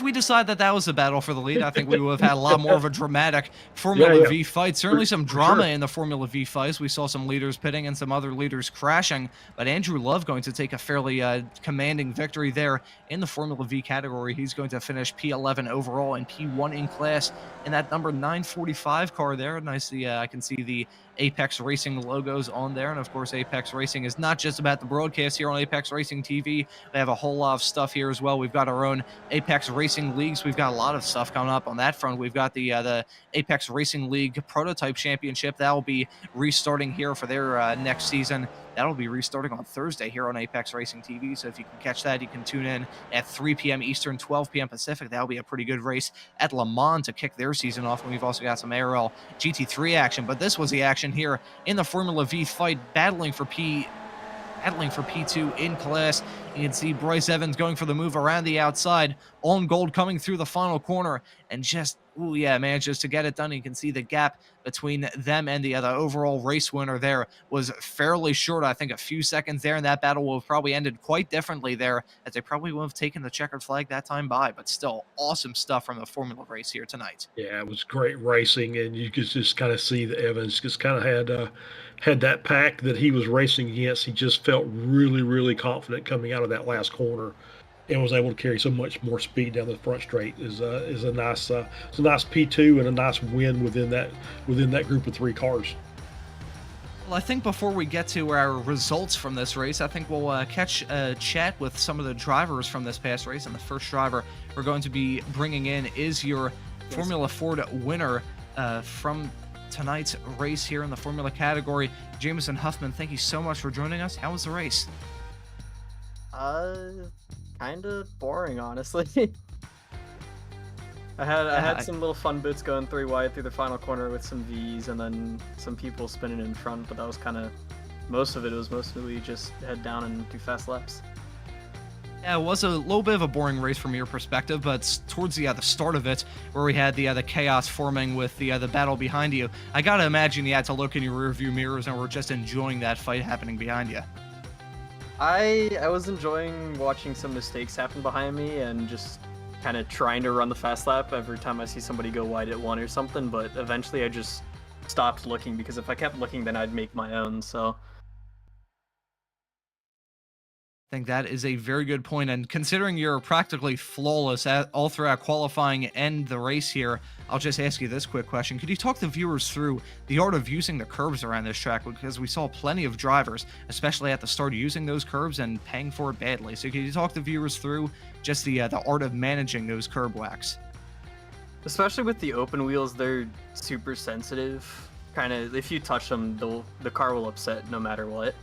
we decide that was the battle for the lead, I think we would have had a lot more of a dramatic Formula V fight. Certainly some drama in the Formula V fights. We saw some leaders pitting and some other leaders crashing, but Andrew Love going to take a fairly commanding victory there in the Formula V category. He's going to finish P11 overall and P1 in class in that number 945 car there. Nicely, I can see the Apex Racing logos on there, and of course Apex Racing is not just about the broadcast here on Apex Racing TV. They have a whole lot of stuff here as well. We've got our own Apex Racing Leagues. We've got a lot of stuff coming up on that front. We've got the Apex Racing League Prototype Championship. That will be restarting here for their next season. That'll be restarting on Thursday here on Apex Racing TV. So if you can catch that, you can tune in at 3 p.m. Eastern, 12 p.m. Pacific. That'll be a pretty good race at Le Mans to kick their season off. And we've also got some ARL GT3 action. But this was the action here in the Formula V fight, battling for P2 in class. You can see Bryce Evans going for the move around the outside. On Gold coming through the final corner and just, manages to get it done. You can see the gap between them and the overall race winner there was fairly short. I think a few seconds there, and that battle will have probably ended quite differently there, as they probably would have taken the checkered flag that time by. But still, awesome stuff from the Formula race here tonight. Yeah, it was great racing, and you could just kind of see that Evans just kind of had that pack that he was racing against. He just felt really, really confident coming out of that last corner, and was able to carry so much more speed down the front straight. Is a nice P2 and a nice win within that group of 3 cars. Well, I think before we get to our results from this race, I think we'll catch a chat with some of the drivers from this past race. And the first driver we're going to be bringing in is your Formula Ford winner from tonight's race here in the Formula category. Jameson Huffman, thank you so much for joining us. How was the race? Kind of boring, honestly. I had some little fun bits going 3 wide through the final corner with some V's and then some people spinning in front, but that was kind of, most of it was mostly just head down and do fast laps. Yeah, it was a little bit of a boring race from your perspective, but towards the start of it, where we had the chaos forming with the battle behind you, I gotta imagine you had to look in your rearview mirrors and were just enjoying that fight happening behind you. I was enjoying watching some mistakes happen behind me and just kind of trying to run the fast lap every time I see somebody go wide at 1 or something, but eventually I just stopped looking, because if I kept looking then I'd make my own, so. I think that is a very good point, and considering you're practically flawless all throughout qualifying and the race here, I'll just ask you this quick question. Could you talk the viewers through the art of using the curbs around this track? Because we saw plenty of drivers, especially at the start, using those curbs and paying for it badly. So could you talk the viewers through just the art of managing those curb whacks? Especially with the open wheels, they're super sensitive. Kind of, if you touch them, the car will upset no matter what.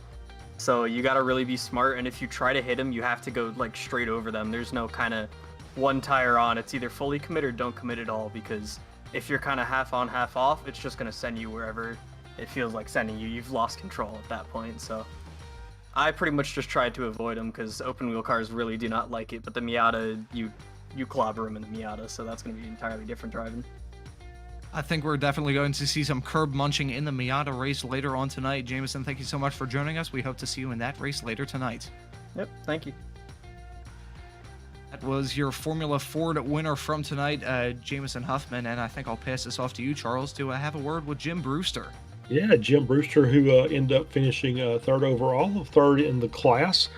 So you gotta really be smart, and if you try to hit them, you have to go like straight over them. There's no kind of one tire on. It's either fully commit or don't commit at all, because if you're kind of half on, half off, it's just gonna send you wherever it feels like sending you. You've lost control at that point. So I pretty much just tried to avoid them, because open wheel cars really do not like it. But the Miata, you clobber them in the Miata, so that's gonna be entirely different driving. I think we're definitely going to see some curb munching in the Miata race later on tonight. Jameson, thank you so much for joining us. We hope to see you in that race later tonight. Yep, thank you. That was your Formula Ford winner from tonight, Jameson Huffman, and I think I'll pass this off to you, Charles, to have a word with Jim Brewster. Yeah, Jim Brewster, who ended up finishing 3rd overall, 3rd in the class.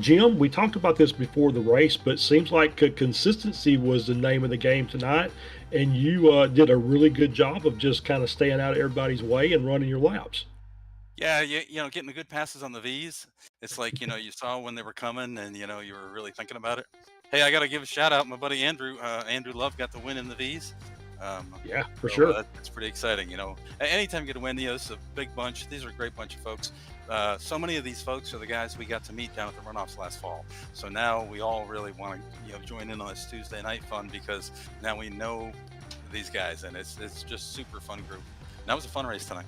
Jim, we talked about this before the race, but it seems like consistency was the name of the game tonight, and you did a really good job of just kind of staying out of everybody's way and running your laps. Yeah, getting the good passes on the V's. It's like, you saw when they were coming, and, you were really thinking about it. Hey, I got to give a shout out. My buddy Andrew Love got the win in the V's. Yeah, for sure. That's pretty exciting. Anytime you get a win, this is a big bunch. These are a great bunch of folks. So many of these folks are the guys we got to meet down at the runoffs last fall. So now we all really want to, join in on this Tuesday night fun, because now we know these guys, and it's just super fun group. And that was a fun race tonight.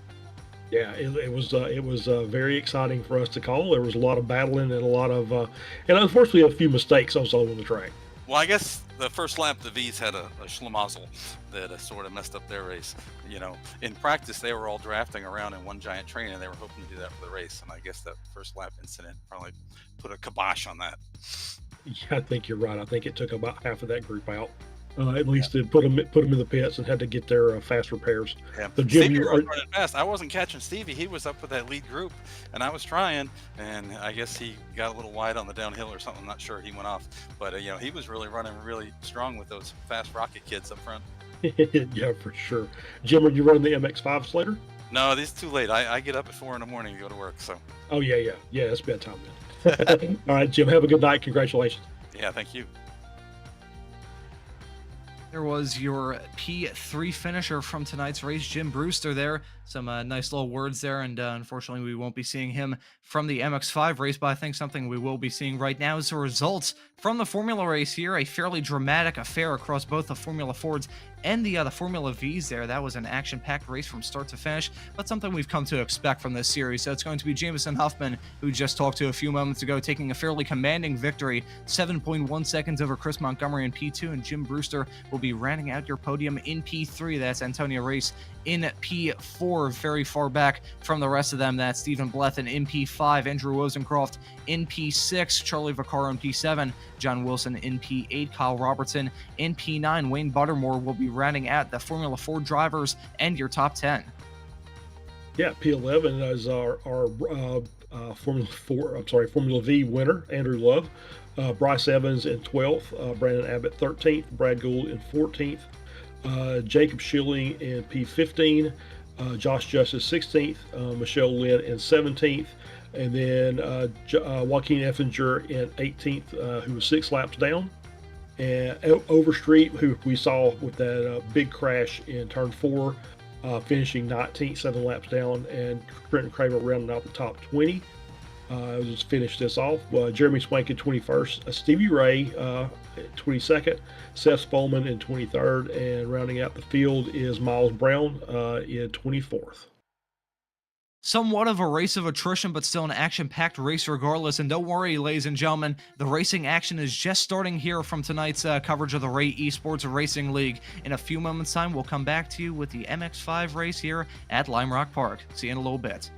Yeah, it was very exciting for us to call. There was a lot of battling and a lot of, and unfortunately a few mistakes also on the track. Well, I guess the first lap, the V's had a schlemazel that sort of messed up their race. In practice, they were all drafting around in one giant train, and they were hoping to do that for the race. And I guess that first lap incident probably put a kibosh on that. Yeah, I think you're right. I think it took about half of that group out. At least it put them in the pits and had to get their fast repairs. Yeah. So Jim, Stevie was running fast. I wasn't catching Stevie. He was up with that lead group, and I was trying, and I guess he got a little wide on the downhill or something. I'm not sure. He went off, but he was really running really strong with those fast rocket kids up front. Yeah, for sure. Jim, are you running the MX-5 Slater? No, this is too late. I get up at 4 in the morning to go to work. So. Oh yeah. It's bedtime then. All right, Jim. Have a good night. Congratulations. Yeah, thank you. There was your P3 finisher from tonight's race, Jim Brewster there. Some nice little words there, and unfortunately we won't be seeing him from the MX5 race, but I think something we will be seeing right now is the results from the Formula race here. A fairly dramatic affair across both the Formula Fords and the Formula Vs there. That was an action-packed race from start to finish, but something we've come to expect from this series. So it's going to be Jameson Huffman, who just talked to a few moments ago, taking a fairly commanding victory, 7.1 seconds over Chris Montgomery in P2, and Jim Brewster will be rounding out your podium in P3. That's Antonio Race in P4, very far back from the rest of them. That's Stephen Blethen in P5, Andrew Wozencroft in P6, Charlie Vaccaro in P7, John Wilson in P8, Kyle Robertson in P9. Wayne Buttermore will be rounding out the Formula 4 drivers and your top 10. Yeah, P11 is our Formula V winner, Andrew Love. Bryce Evans in 12th, Brandon Abbott 13th, Brad Gould in 14th, Jacob Schilling in P15, Josh Justice 16th, Michelle Lynn in 17th, and then Joaquin Effinger in 18th, who was 6 laps down. And Overstreet, who we saw with that big crash in turn 4, finishing 19th, 7 laps down, and Trenton Kramer rounding out the top 20. Let's finish this off. Jeremy Swank in 21st, Stevie Ray 22nd, Seth Spolman in 23rd, and rounding out the field is Miles Brown in 24th. Somewhat of a race of attrition, but still an action-packed race regardless. And don't worry, ladies and gentlemen, the racing action is just starting here from tonight's coverage of the Ray Esports Racing League. In a few moments' time, we'll come back to you with the MX5 race here at Lime Rock Park. See you in a little bit.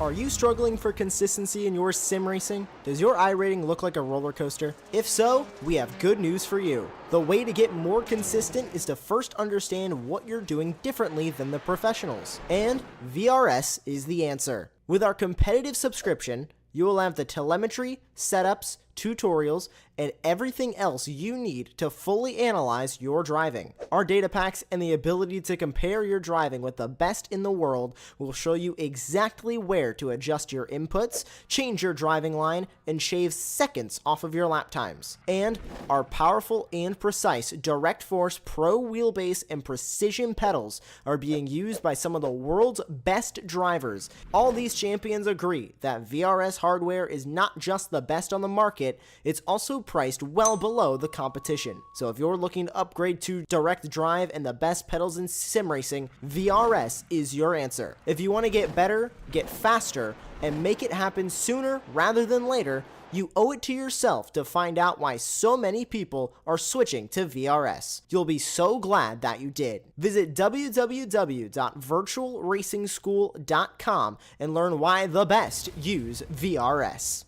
Are you struggling for consistency in your sim racing? Does your iRating look like a roller coaster? If so, we have good news for you. The way to get more consistent is to first understand what you're doing differently than the professionals. And VRS is the answer. With our competitive subscription, you will have the telemetry, setups, tutorials, and everything else you need to fully analyze your driving. Our data packs and the ability to compare your driving with the best in the world will show you exactly where to adjust your inputs, change your driving line, and shave seconds off of your lap times. And our powerful and precise Direct Force Pro wheelbase and precision pedals are being used by some of the world's best drivers. All these champions agree that VRS hardware is not just the best on the market, it's also priced well below the competition. So if you're looking to upgrade to direct drive and the best pedals in sim racing, VRS is your answer. If you want to get better, get faster, and make it happen sooner rather than later, you owe it to yourself to find out why so many people are switching to VRS. You'll be so glad that you did. Visit www.virtualracingschool.com and learn why the best use VRS.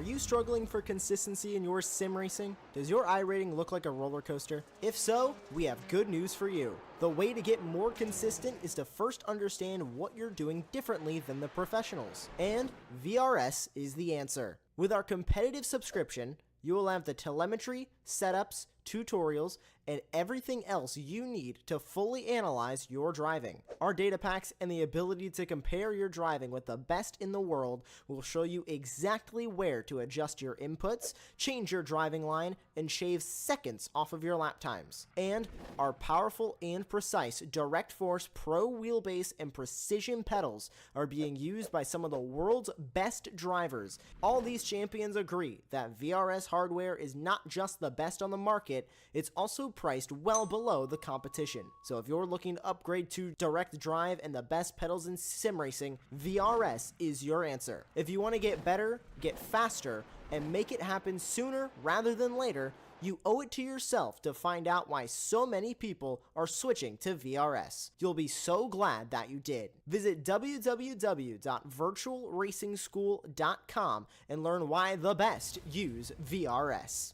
Are you struggling for consistency in your sim racing? Does your iRating look like a roller coaster? If so, we have good news for you. The way to get more consistent is to first understand what you're doing differently than the professionals. And VRS is the answer. With our competitive subscription, you will have the telemetry, setups, tutorials, and everything else you need to fully analyze your driving. Our data packs and the ability to compare your driving with the best in the world will show you exactly where to adjust your inputs, change your driving line, and shave seconds off of your lap times. And our powerful and precise Direct Force Pro wheelbase and precision pedals are being used by some of the world's best drivers. All these champions agree that VRS hardware is not just the best on the market, it's also priced well below the competition. So if you're looking to upgrade to direct drive and the best pedals in sim racing, VRS is your answer. If you want to get better, get faster, and make it happen sooner rather than later, you owe it to yourself to find out why so many people are switching to VRS. You'll be so glad that you did. Visit www.virtualracingschool.com and learn why the best use VRS.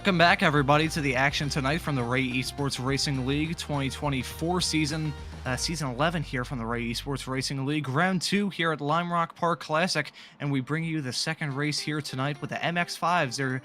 Welcome back, everybody, to the action tonight from the Ray Esports Racing League 2024 season. Season 11 here from the Ray Esports Racing League. Round 2 here at Lime Rock Park Classic, and we bring you the second race here tonight with the MX-5s. Their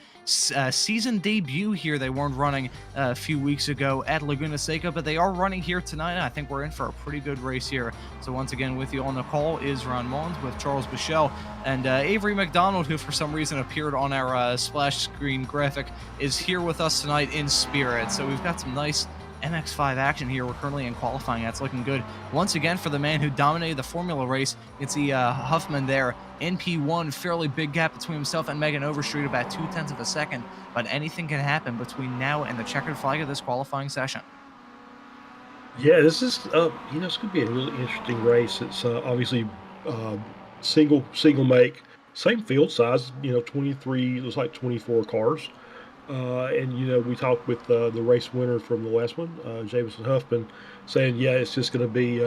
season debut here. They weren't running a few weeks ago at Laguna Seca, but they are running here tonight, and I think we're in for a pretty good race here. So once again, with you on the call is Ron Mullins with Charles Bichelle, and Avery McDonald, who for some reason appeared on our splash screen graphic, is here with us tonight in spirit. So we've got some nice MX-5 action here. We're currently in qualifying. That's looking good. Once again, for the man who dominated the Formula race, you can see Huffman there in P1. Fairly big gap between himself and Megan Overstreet, about 0.2 of a second. But anything can happen between now and the checkered flag of this qualifying session. Yeah, this is, it's going to be a really interesting race. It's obviously single make, same field size, 23, looks like 24 cars. And we talked with the race winner from the last one, Jameson Huffman, saying, yeah, it's just going to be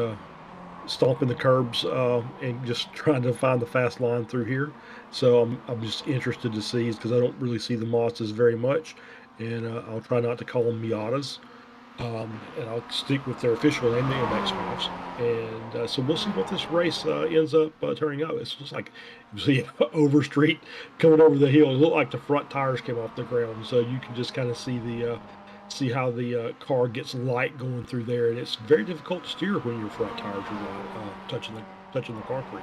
stomping the curbs and just trying to find the fast line through here. So I'm just interested to see, because I don't really see the Mozzas very much, and I'll try not to call them Miatas. And I'll stick with their official name, the MX-5s. And so we'll see what this race ends up turning out. It's just like, you see Overstreet coming over the hill. It looked like the front tires came off the ground. So you can just kind of see see how the car gets light going through there. And it's very difficult to steer when your front tires are touching the concrete.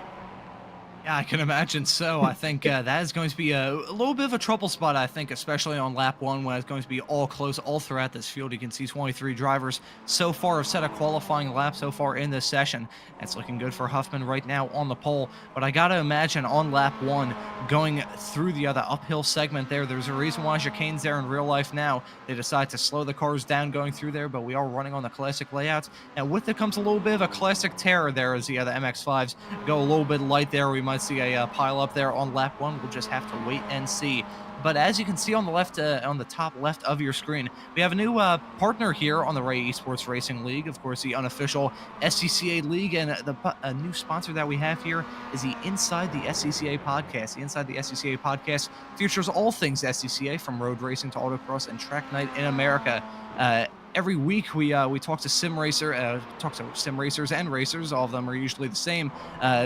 Yeah, I can imagine so. I think that is going to be a little bit of a trouble spot, I think, especially on lap 1, when it's going to be all close all throughout this field. You can see 23 drivers so far have set a qualifying lap so far in this session. It's looking good for Huffman right now on the pole. But I got to imagine on lap 1, going through the other uphill segment there's a reason why Chicane's there in real life now. They decide to slow the cars down going through there, but we are running on the classic layouts. And with it comes a little bit of a classic terror there as the other MX-5s go a little bit light there. We might see a pile up there on lap 1. We'll just have to wait and see. But as you can see on the left, on the top left of your screen, we have a new partner here on the Ray Esports Racing League. Of course, the unofficial SCCA League, and a new sponsor that we have here is the Inside the SCCA Podcast. The Inside the SCCA Podcast features all things SCCA, from road racing to autocross and track night in America. Every week we talk to sim racers and racers. All of them are usually the same.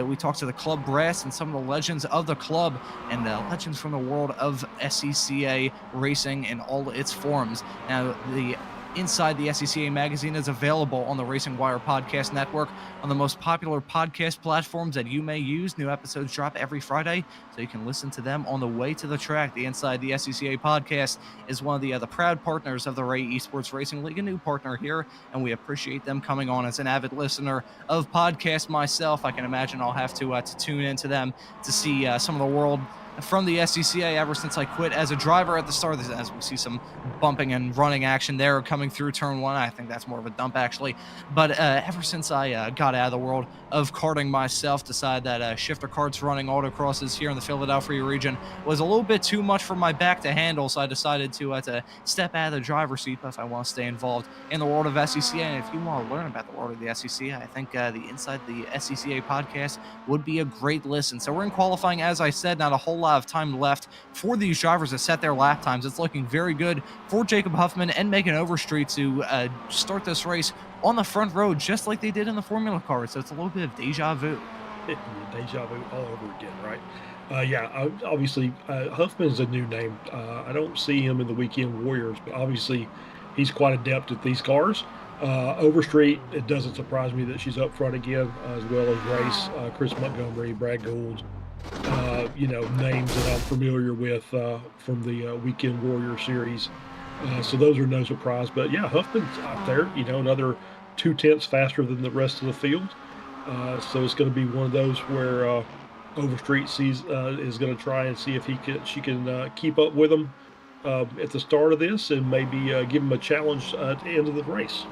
We talk to the club brass and some of the legends of the club and the legends from the world of SCCA racing in all its forms. Now, the Inside the SCCA magazine is available on the RacingWire Podcast Network on the most popular podcast platforms that you may use. New episodes drop every Friday, so you can listen to them on the way to the track. The Inside the SCCA Podcast is one of the proud partners of the Ray Esports Racing League, a new partner here, and we appreciate them coming on. As an avid listener of podcasts myself, I can imagine I'll have to tune into them to see some of the world from the SCCA ever since I quit as a driver at the start. As we see some bumping and running action there coming through turn one. I think that's more of a dump, actually. But ever since I got out of the world of karting myself, decided that shifter karts running autocrosses here in the Philadelphia region was a little bit too much for my back to handle, so I decided to step out of the driver's seat if I want to stay involved in the world of SCCA. And if you want to learn about the world of the SCCA, I think the Inside the SCCA podcast would be a great listen. So we're in qualifying, as I said, not a whole lot of time left for these drivers to set their lap times. It's looking very good for Jacob Huffman and Megan Overstreet to start this race on the front row, just like they did in the Formula car. So it's a little bit of deja vu. Deja vu all over again, right? Obviously, Huffman's a new name. I don't see him in the Weekend Warriors, but obviously he's quite adept at these cars. Overstreet, it doesn't surprise me that she's up front again, as well as Race, Chris Montgomery, Brad Gould, names that I'm familiar with from the Weekend Warrior series. So those are no surprise. But yeah, Huffman's out there, another 2/10 faster than the rest of the field. So it's going to be one of those where Overstreet is going to try and see if she can keep up with him at the start of this, and maybe give him a challenge at the end of the race.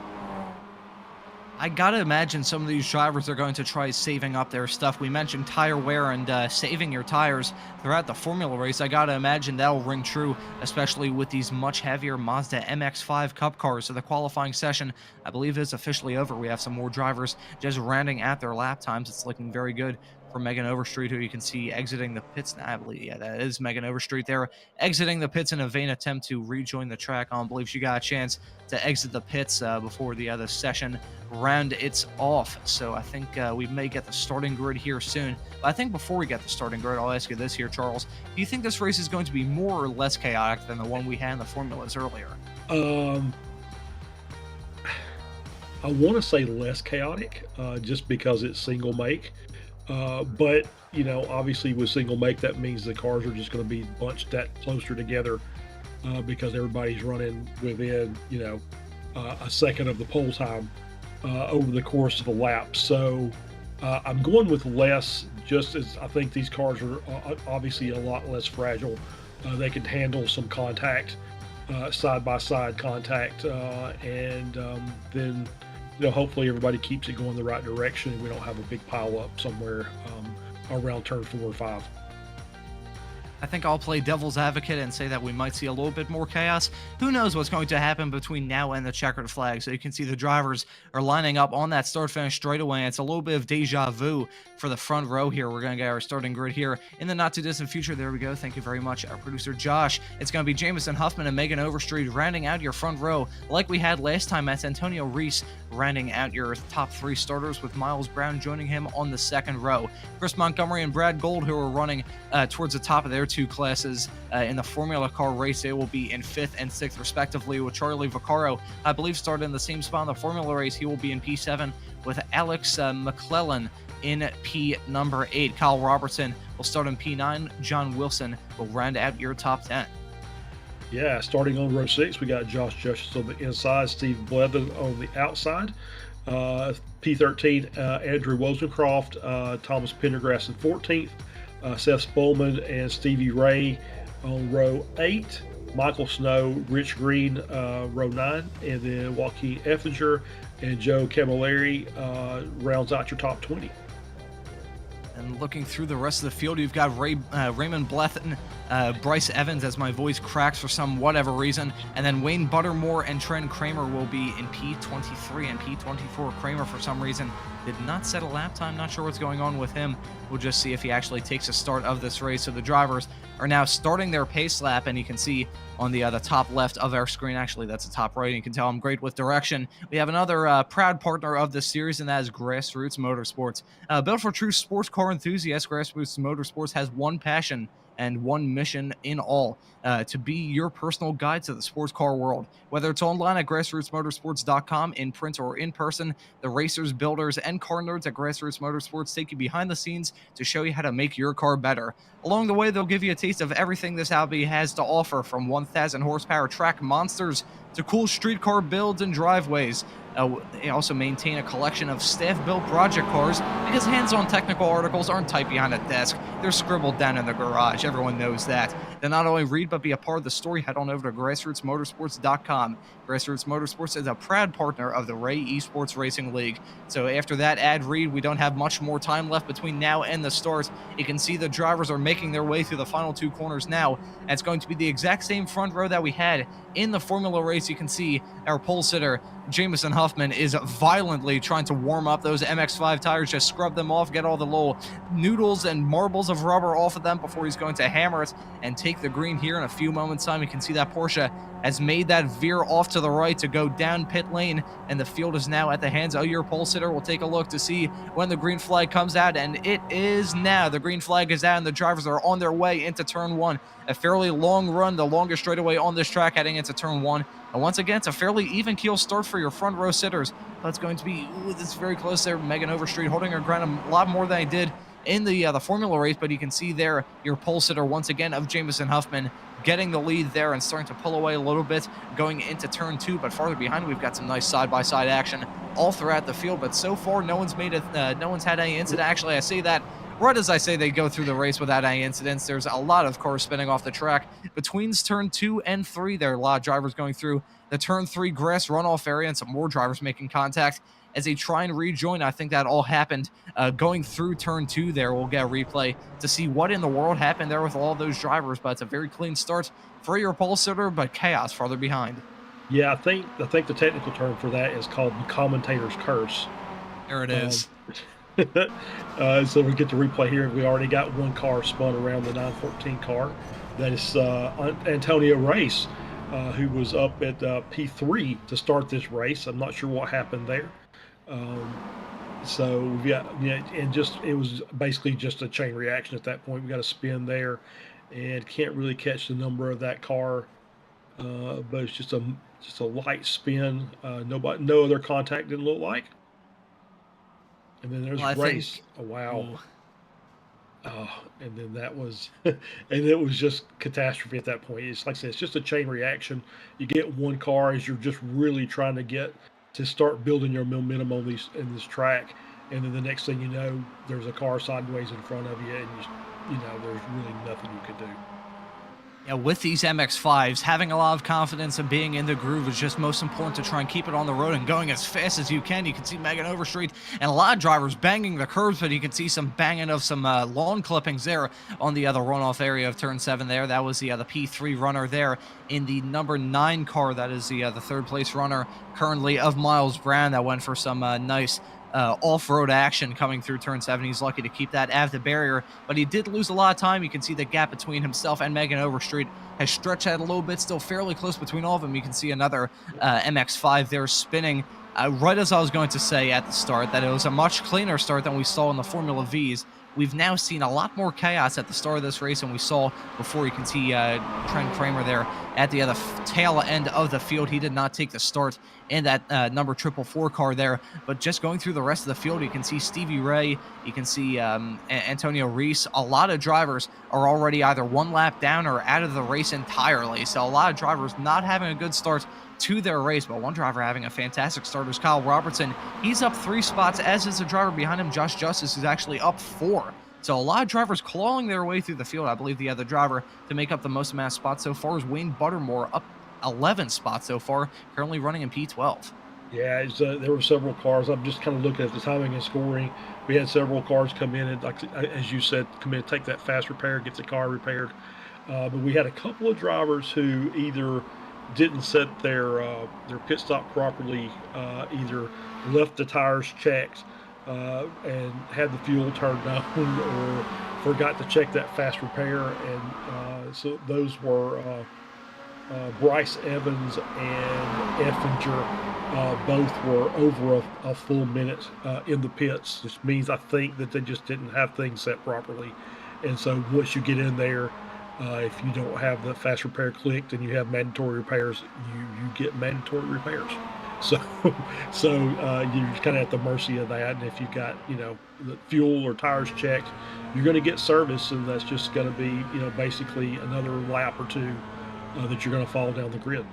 I gotta imagine some of these drivers are going to try saving up their stuff. We mentioned tire wear and saving your tires throughout the Formula race. I gotta imagine that'll ring true, especially with these much heavier Mazda MX-5 Cup cars. So the qualifying session, I believe, is officially over. We have some more drivers just rounding out their lap times. It's looking very good for Megan Overstreet, who you can see exiting the pits now. I believe, that is Megan Overstreet there, exiting the pits in a vain attempt to rejoin the track. I don't believe she got a chance to exit the pits before the other session round it's off. So I think we may get the starting grid here soon. But I think before we get the starting grid, I'll ask you this here, Charles. Do you think this race is going to be more or less chaotic than the one we had in the Formulas earlier? I want to say less chaotic, just because it's single make. But obviously with single make, that means the cars are just going to be bunched that closer together, because everybody's running within a second of the pole time over the course of the lap. So I'm going with less, just as I think these cars are obviously a lot less fragile. They can handle some contact, side by side contact, and then hopefully everybody keeps it going the right direction, and we don't have a big pile up somewhere around turn 4 or 5. I think I'll play devil's advocate and say that we might see a little bit more chaos. Who knows what's going to happen between now and the checkered flag. So you can see the drivers are lining up on that start-finish straightaway. It's a little bit of deja vu for the front row here. We're going to get our starting grid here in the not-too-distant future. There we go. Thank you very much, our producer Josh. It's going to be Jamison Huffman and Megan Overstreet rounding out your front row like we had last time. That's Antonio Reese rounding out your top 3 starters, with Miles Brown joining him on the second row. Chris Montgomery and Brad Gould, who are running towards the top of their 2 classes in the Formula car race, they will be in 5th and 6th respectively, with Charlie Vaccaro, I believe, started in the same spot in the Formula race. He will be in P7, with Alex McClellan in P number 8. Kyle Robertson will start in P9. John Wilson will round out your top 10. Yeah, starting on row 6, we got Josh Justice on the inside, Steve Blethen on the outside. P13, Andrew Wozencroft, Thomas Pendergrass in 14th, Seth Spolman and Stevie Ray on row 8, Michael Snow, Rich Green, row 9, and then Joaquin Effinger and Joe Camilleri rounds out your top 20. And looking through the rest of the field, you've got Raymond Blethen, Bryce Evans, as my voice cracks for some whatever reason, and then Wayne Buttermore and Trent Kramer will be in P23 and P24. Kramer, for some reason, did not set a lap time. Not sure what's going on with him. We'll just see if he actually takes a start of this race. So the drivers are now starting their pace lap, and you can see on the top left of our screen, actually that's the top right, and you can tell I'm great with direction. We have another proud partner of this series, and that is Grassroots Motorsports. Built for true sports car enthusiasts, Grassroots Motorsports has one passion, and one mission in all, to be your personal guide to the sports car world. Whether it's online at grassrootsmotorsports.com, in print or in person, the racers, builders, and car nerds at Grassroots Motorsports take you behind the scenes to show you how to make your car better. Along the way, they'll give you a taste of everything this hobby has to offer, from 1,000 horsepower track monsters to cool street car builds and driveways. They also maintain a collection of staff-built project cars, because hands-on technical articles aren't typed behind a desk. They're scribbled down in the garage. Everyone knows that. To not only read but be a part of the story, head on over to grassrootsmotorsports.com. Grassroots Motorsports is a proud partner of the Ray Esports Racing League. So after that ad read, we don't have much more time left between now and the start. You can see the drivers are making their way through the final two corners now. And it's going to be the exact same front row that we had in the Formula race. You can see our pole sitter, Jameson Huffman, is violently trying to warm up those MX-5 tires, just scrub them off, get all the little noodles and marbles of rubber off of them before he's going to hammer it and take the green here in a few moments' time. You can see that Porsche has made that veer off to the right to go down pit lane, and the field is now at the hands of your pole sitter. We'll take a look to see when the green flag comes out, and it is now. The green flag is out, and the drivers are on their way into turn one. A fairly long run, the longest straightaway on this track heading into turn one. And once again, it's a fairly even keel start for your front row sitters. That's going to be, it's very close there. Megan Overstreet holding her ground a lot more than I did in the Formula race, but you can see there your pole sitter once again of Jameson Huffman getting the lead there and starting to pull away a little bit going into turn two. But farther behind, we've got some nice side-by-side action all throughout the field. But so far, no one's had any incident. Actually, I say that right as I say they go through the race without any incidents. There's a lot of cars spinning off the track between turn 2 and 3. There are a lot of drivers going through the turn 3 grass runoff area, and some more drivers making contact as they try and rejoin. I think that all happened going through turn 2 there. We'll get a replay to see what in the world happened there with all those drivers, but it's a very clean start for your pole sitter, but chaos farther behind. Yeah, I think the technical term for that is called the commentator's curse. There it is. So we get to replay here. We already got one car spun around the 914 car. That is Antonio Race, who was up at P3 to start this race. I'm not sure what happened there. So we got, and it was basically just a chain reaction at that point. We got a spin there, and can't really catch the number of that car, but it's just a light spin. No other contact didn't look like. And then there's Race. Oh, wow. Ooh. Oh, and then that was, and it was just catastrophe at that point. It's like I said, it's just a chain reaction. You get one car as you're just really trying to get to start building your momentum on in this track, and then the next thing you know, there's a car sideways in front of you, and there's really nothing you can do. Yeah, with these MX-5s, having a lot of confidence and being in the groove is just most important to try and keep it on the road and going as fast as you can. You can see Megan Overstreet and a lot of drivers banging the curves, but you can see some banging of some lawn clippings there on the other runoff area of turn 7 there. That was the P3 runner there in the number 9 car. That is the third place runner currently of Miles Brown that went for some nice off-road action coming through turn 7. He's lucky to keep that at the barrier, but he did lose a lot of time. You can see the gap between himself and Megan Overstreet has stretched out a little bit, still fairly close between all of them. You can see another MX-5 there spinning. Right as I was going to say at the start, that it was a much cleaner start than we saw in the Formula Vs. We've now seen a lot more chaos at the start of this race than we saw before. You can see Trent Kramer there at the tail end of the field. He did not take the start in that number 444 car there, but just going through the rest of the field, you can see Stevie Ray, you can see Antonio Reese. A lot of drivers are already either one lap down or out of the race entirely, so a lot of drivers not having a good start to their race, but one driver having a fantastic start is Kyle Robertson. He's up 3 spots, as is the driver behind him, Josh Justice, who's actually up 4. So a lot of drivers clawing their way through the field. I believe the other driver to make up the most amount of spots so far is Wayne Buttermore, up 11 spots so far, currently running in P12. Yeah, there were several cars. I'm just kind of looking at the timing and scoring. We had several cars come in and, like as you said, come in and take that fast repair, get the car repaired. But we had a couple of drivers who either didn't set their pit stop properly, either left the tires checked and had the fuel turned on, or forgot to check that fast repair. And so those were Bryce Evans and Effinger. Both were over a full minute in the pits, which means I think that they just didn't have things set properly. And so once you get in there, If you don't have the fast repair clicked and you have mandatory repairs, you get mandatory repairs. So you're kind of at the mercy of that. And if you got the fuel or tires checked, you're going to get service, and that's just going to be basically another lap or two that you're going to fall down the grid.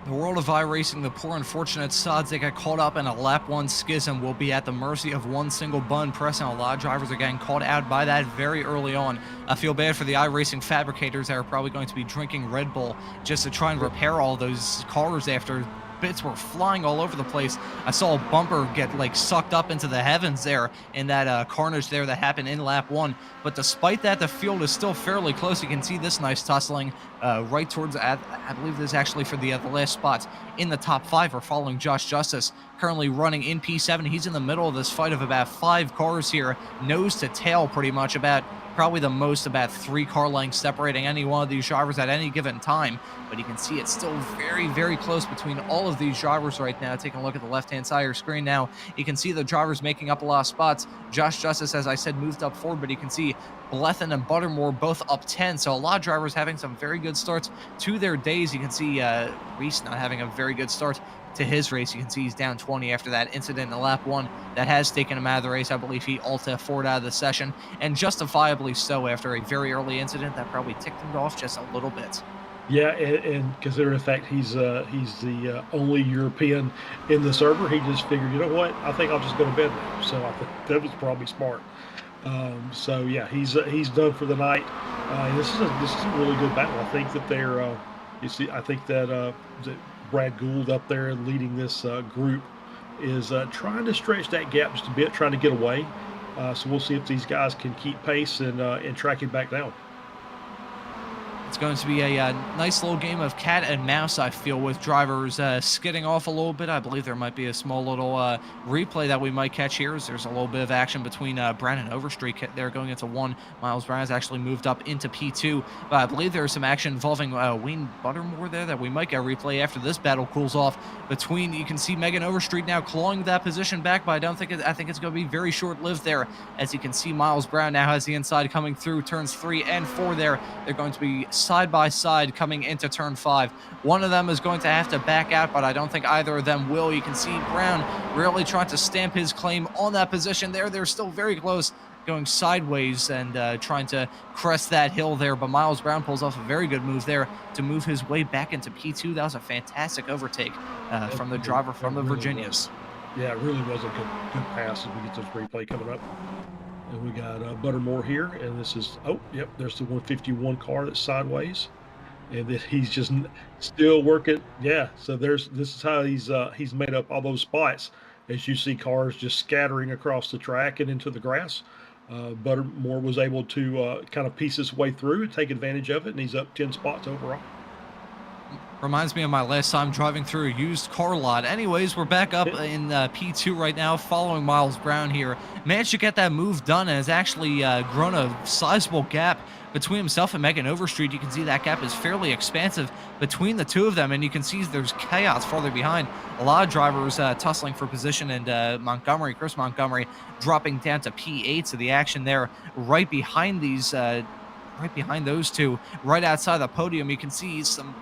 The world of iRacing, the poor unfortunate sods that get caught up in a lap 1 schism will be at the mercy of one single button pressing. A lot of drivers are getting caught out by that very early on. I feel bad for the iRacing fabricators that are probably going to be drinking Red Bull just to try and repair all those cars after bits were flying all over the place. I saw a bumper get like sucked up into the heavens there in that carnage there that happened in lap 1. But despite that, the field is still fairly close. You can see this nice tussling right towards, I believe this is actually for the last spots in the top 5 are following Josh Justice, currently running in P7. He's in the middle of this fight of about 5 cars here, nose to tail pretty much, about probably the most, about 3 car lengths separating any one of these drivers at any given time. But you can see it's still very, very close between all of these drivers right now. Taking a look at the left-hand side of your screen now, you can see the drivers making up a lot of spots. Josh Justice, as I said, moved up forward, but you can see Blethen and Buttermore both up 10. So a lot of drivers having some very good starts to their days. You can see Reese not having a very good start to his race. You can see he's down 20 after that incident in lap 1 that has taken him out of the race. I believe he Alta forward out of the session, and justifiably so after a very early incident that probably ticked him off just a little bit. Yeah, and considering the fact he's the only European in the server, he just figured, you know what, I think I'll just go to bed now. So I think that was probably smart. So yeah, he's done for the night. This is a really good battle. I think that they're I think that Brad Gould up there leading this group is trying to stretch that gap just a bit, trying to get away. So we'll see if these guys can keep pace and track him back down. It's going to be a nice little game of cat and mouse, I feel, with drivers skidding off a little bit. I believe there might be a small little replay that we might catch here. There's a little bit of action between Brown and Overstreet there going into 1. Miles Brown has actually moved up into P2. But I believe there's some action involving Wayne Buttermore there that we might get a replay after this battle cools off. Between, you can see Megan Overstreet now clawing that position back, but I think it's going to be very short-lived there. As you can see, Miles Brown now has the inside coming through turns 3 and 4 there. They're going to be side by side coming into turn 5. One of them is going to have to back out, but I don't think either of them will. You can see Brown really trying to stamp his claim on that position there. They're still very close, going sideways and trying to crest that hill there, but Miles Brown pulls off a very good move there to move his way back into P2. That was a fantastic overtake from the driver from the Virginias. Yeah, it really was a good pass as we get this replay coming up. And we got Buttermore here, and this is, oh, yep, there's the 151 car that's sideways, and that he's just still working. Yeah, so this is how he's made up all those spots. As you see cars just scattering across the track and into the grass. Buttermore was able to kind of piece his way through and take advantage of it, and he's up 10 spots overall. Reminds me of my last time driving through a used car lot. Anyways, we're back up in P2 right now, following Miles Brown here. Managed to get that move done and has actually grown a sizable gap between himself and Megan Overstreet. You can see that gap is fairly expansive between the two of them, and you can see there's chaos farther behind. A lot of drivers tussling for position, and Chris Montgomery dropping down to P8. So the action there right behind these, right behind those two, right outside the podium. You can see some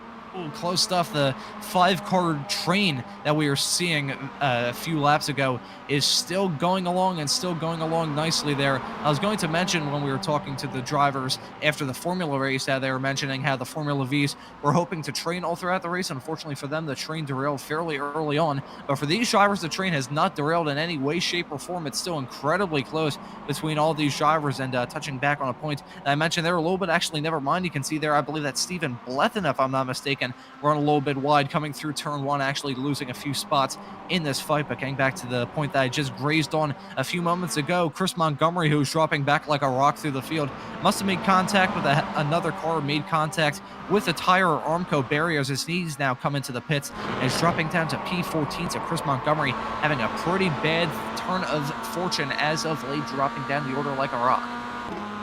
close stuff. The 5-car train that we were seeing a few laps ago is still going along nicely there. I was going to mention when we were talking to the drivers after the Formula race that they were mentioning how the Formula Vs were hoping to train all throughout the race. Unfortunately for them, the train derailed fairly early on. But for these drivers, the train has not derailed in any way, shape, or form. It's still incredibly close between all these drivers, and touching back on a point that I mentioned there a little bit. Actually, never mind. You can see there, I believe that's Stephen Blethen, if I'm not mistaken, run a little bit wide coming through turn 1, actually losing a few spots in this fight. But getting back to the point that I just grazed on a few moments ago, Chris Montgomery, who's dropping back like a rock through the field, must have made contact with another car, made contact with the tire or Armco barriers as he's now coming to the pits and is dropping down to P14. So Chris Montgomery having a pretty bad turn of fortune as of late, dropping down the order like a rock.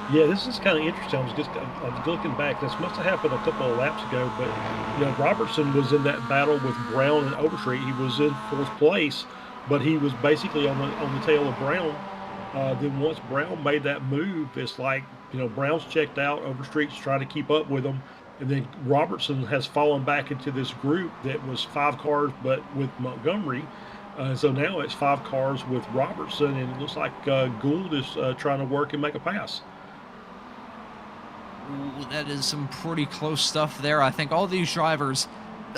Yeah, this is kind of interesting. I was looking back. This must have happened a couple of laps ago, but Robertson was in that battle with Brown and Overstreet. He was in 4th place, but he was basically on the tail of Brown, then once Brown made that move, it's like, Brown's checked out, Overstreet's trying to keep up with him. And then Robertson has fallen back into this group that was 5 cars, but with Montgomery. So now it's 5 cars with Robertson, and it looks like Gould is trying to work and make a pass. Ooh, that is some pretty close stuff there. I think all these drivers,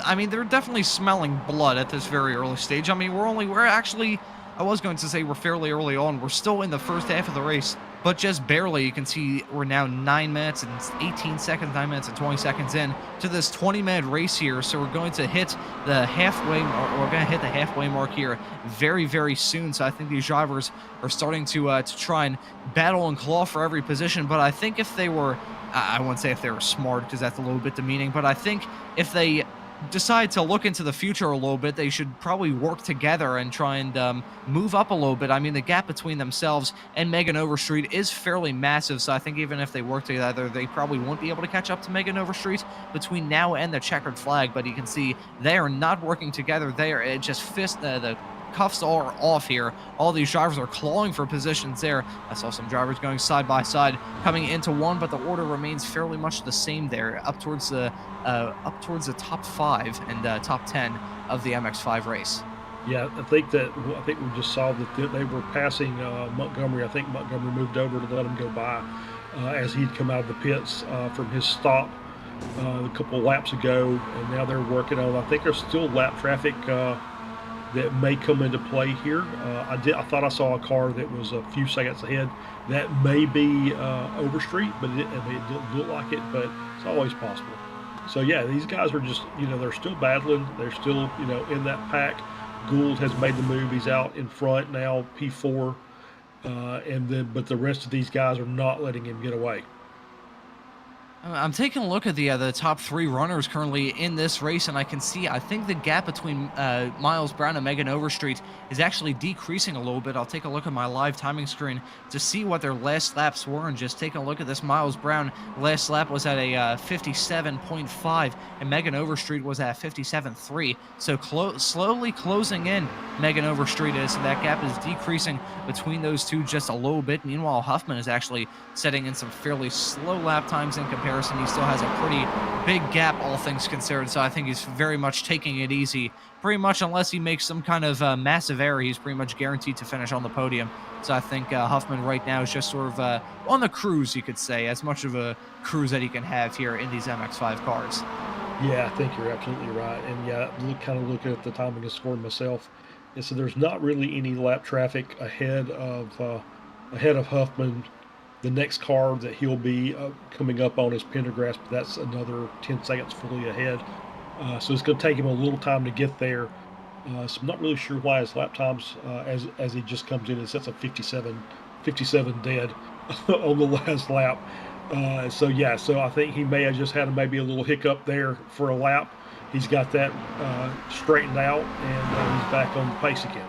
I mean, they're definitely smelling blood at this very early stage. I mean, we're actually, I was going to say we're fairly early on. We're still in the first half of the race, but just barely. You can see we're now 9 minutes and 18 seconds, 9 minutes and 20 seconds in to this 20-minute race here. So we're going to hit the halfway, mark here very, very soon. So I think these drivers are starting to try and battle and claw for every position. But I think if they were, I wouldn't say if they were smart, because that's a little bit demeaning, but I think if they decide to look into the future a little bit, they should probably work together and try and move up a little bit. I mean, the gap between themselves and Megan Overstreet is fairly massive, so I think even if they work together, they probably won't be able to catch up to Megan Overstreet between now and the checkered flag. But you can see they are not working together. They are just the cuffs are off here. All these drivers are clawing for positions there. I saw some drivers going side by side coming into one, but the order remains fairly much the same there, up towards the top 5 and top 10 of the MX5 race. Yeah, I think we just saw that they were passing Montgomery. I think Montgomery moved over to let him go by as he'd come out of the pits from his stop a couple of laps ago, and now they're working on, I think there's still lap traffic that may come into play here. I thought I saw a car that was a few seconds ahead. That may be Overstreet, but it didn't look like it, but it's always possible. So yeah, these guys are just, they're still battling. They're still, in that pack. Gould has made the move. He's out in front now, P4. But the rest of these guys are not letting him get away. I'm taking a look at the top 3 runners currently in this race, and I can see, I think the gap between Miles Brown and Megan Overstreet is actually decreasing a little bit. I'll take a look at my live timing screen to see what their last laps were, and just take a look at this. Miles Brown last lap was at a 57.5, and Megan Overstreet was at 57.3. So slowly closing in, Megan Overstreet is, and that gap is decreasing between those two just a little bit. Meanwhile, Huffman is actually setting in some fairly slow lap times in comparison. He still has a pretty big gap, all things considered, so I think he's very much taking it easy. Pretty much, unless he makes some kind of massive error, he's pretty much guaranteed to finish on the podium. So I think Huffman right now is just sort of on the cruise, you could say, as much of a cruise that he can have here in these MX5 cars. Yeah, I think you're absolutely right. And yeah, kind of looking at the timing and score myself, and so there's not really any lap traffic ahead of Huffman. The next car that he'll be coming up on is Pendergrass, but that's another 10 seconds fully ahead. So it's going to take him a little time to get there. So I'm not really sure why his lap times, as he just comes in, and sets a 57 dead on the last lap. So I think he may have just had maybe a little hiccup there for a lap. He's got that straightened out, and he's back on the pace again.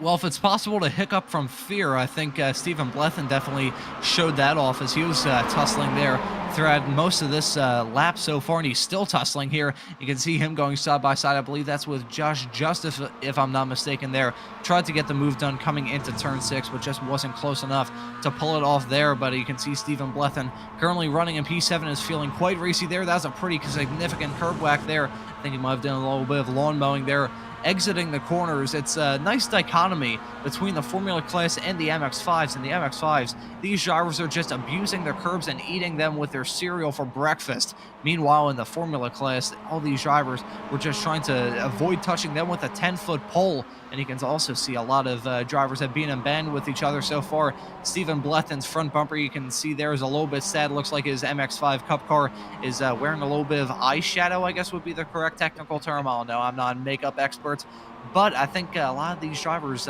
Well, if it's possible to hiccup from fear, I think Stephen Blethen definitely showed that off as he was tussling there throughout most of this lap so far, and he's still tussling here. You can see him going side by side. I believe that's with Josh Justice, if I'm not mistaken there. Tried to get the move done coming into turn 6, but just wasn't close enough to pull it off there. But you can see Stephen Blethen currently running in P7 is feeling quite racy there. That was a pretty significant curb whack there. I think he might have done a little bit of lawn mowing there, exiting the corners. It's a nice dichotomy between the Formula class and the MX5s. In the MX5s, these drivers are just abusing their curbs and eating them with their cereal for breakfast. Meanwhile, in the Formula class, all these drivers were just trying to avoid touching them with a 10-foot pole. And you can also see a lot of drivers have been in band with each other so far. Stephen Blethen's front bumper, you can see there, is a little bit sad. Looks like his MX5 Cup car is wearing a little bit of eyeshadow, I guess would be the correct technical term. I don't know, I'm not a makeup expert. But I think a lot of these drivers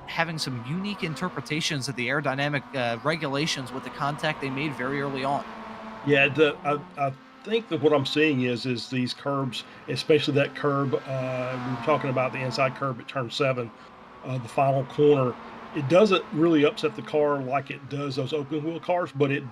having some unique interpretations of the aerodynamic regulations with the contact they made very early on. Yeah, I think that what I'm seeing is these curbs, especially that curb, we were talking about the inside curb at turn 7, the final corner. It doesn't really upset the car like it does those open wheel cars, but it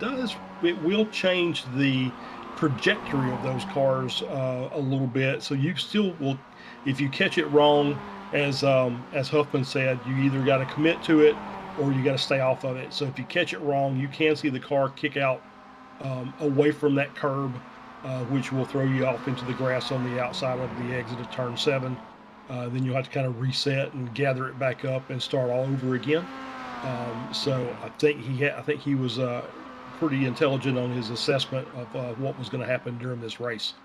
will change the trajectory of those cars a little bit. So you still will, if you catch it wrong, as Huffman said, you either got to commit to it or you got to stay off of it. So if you catch it wrong, you can see the car kick out away from that curb, which will throw you off into the grass on the outside of the exit of turn 7. Then you'll have to kind of reset and gather it back up and start all over again. So I think he was pretty intelligent on his assessment of what was going to happen during this race.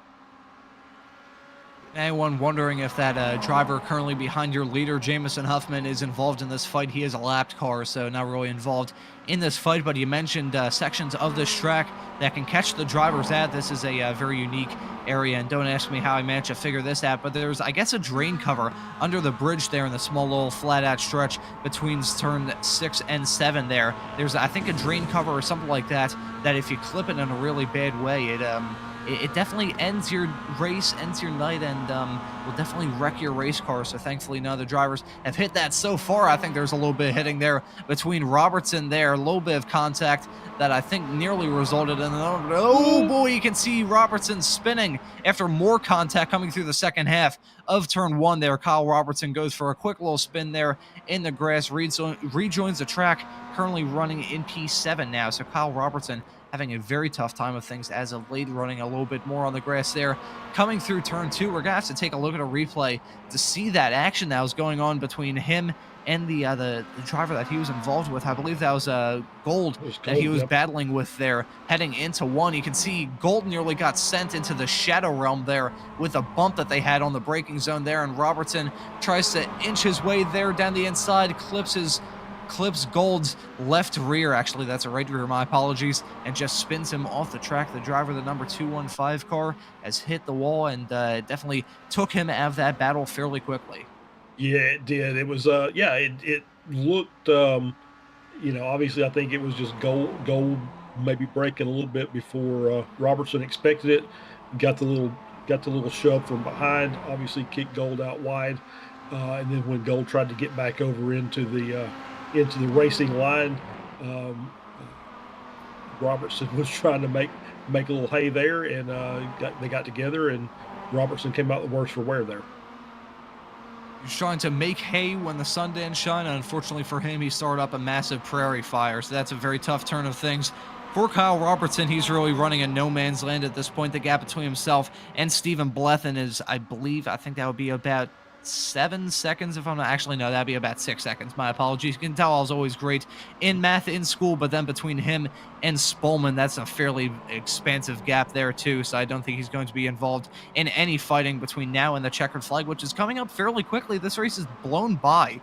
Anyone wondering if that driver currently behind your leader, Jamison Huffman, is involved in this fight? He is a lapped car, so not really involved in this fight, but you mentioned sections of this track that can catch the drivers at. This is a very unique area, and don't ask me how I managed to figure this out, but there's, I guess, a drain cover under the bridge there in the small little flat-out stretch between turn 6 and 7 there. There's, I think, a drain cover or something like that, that if you clip it in a really bad way, it definitely ends your race, ends your night, and will definitely wreck your race car. So thankfully none of the drivers have hit that so far. I think there's a little bit of hitting there between Robertson there, a little bit of contact that I think nearly resulted in oh boy, you can see Robertson spinning after more contact coming through the second half of turn 1 there. Kyle Robertson goes for a quick little spin there in the grass, rejoins the track, currently running in P7 now. So Kyle Robertson having a very tough time of things as of late, running a little bit more on the grass there. Coming through turn 2, we're going to have to take a look at a replay to see that action that was going on between him and the driver that he was involved with. I believe that was Gold that he was battling with there heading into 1. You can see Gold nearly got sent into the shadow realm there with a bump that they had on the braking zone there, and Robertson tries to inch his way there down the inside, clips Gold's left rear, actually that's a right rear, my apologies, and just spins him off the track. The driver, the number 215 car, has hit the wall and definitely took him out of that battle fairly quickly. Yeah, it did. It was it looked obviously I think it was just Gold maybe breaking a little bit before Robertson expected it. Got the little shove from behind, obviously kicked Gold out wide, and then when Gold tried to get back over into the racing line, Robertson was trying to make a little hay there, and they got together, and Robertson came out the worse for wear there. He was trying to make hay when the sun didn't shine, and unfortunately for him, he started up a massive prairie fire, so that's a very tough turn of things. For Kyle Robertson, he's really running in no man's land at this point. The gap between himself and Stephen Blethen is, I think that would be about 7 seconds, if I'm not, actually no, that'd be about 6 seconds, my apologies. You can tell I was always great in math in school, but then between him and Spolman, that's a fairly expansive gap there too, so I don't think he's going to be involved in any fighting between now and the checkered flag, which is coming up fairly quickly. This race is blown by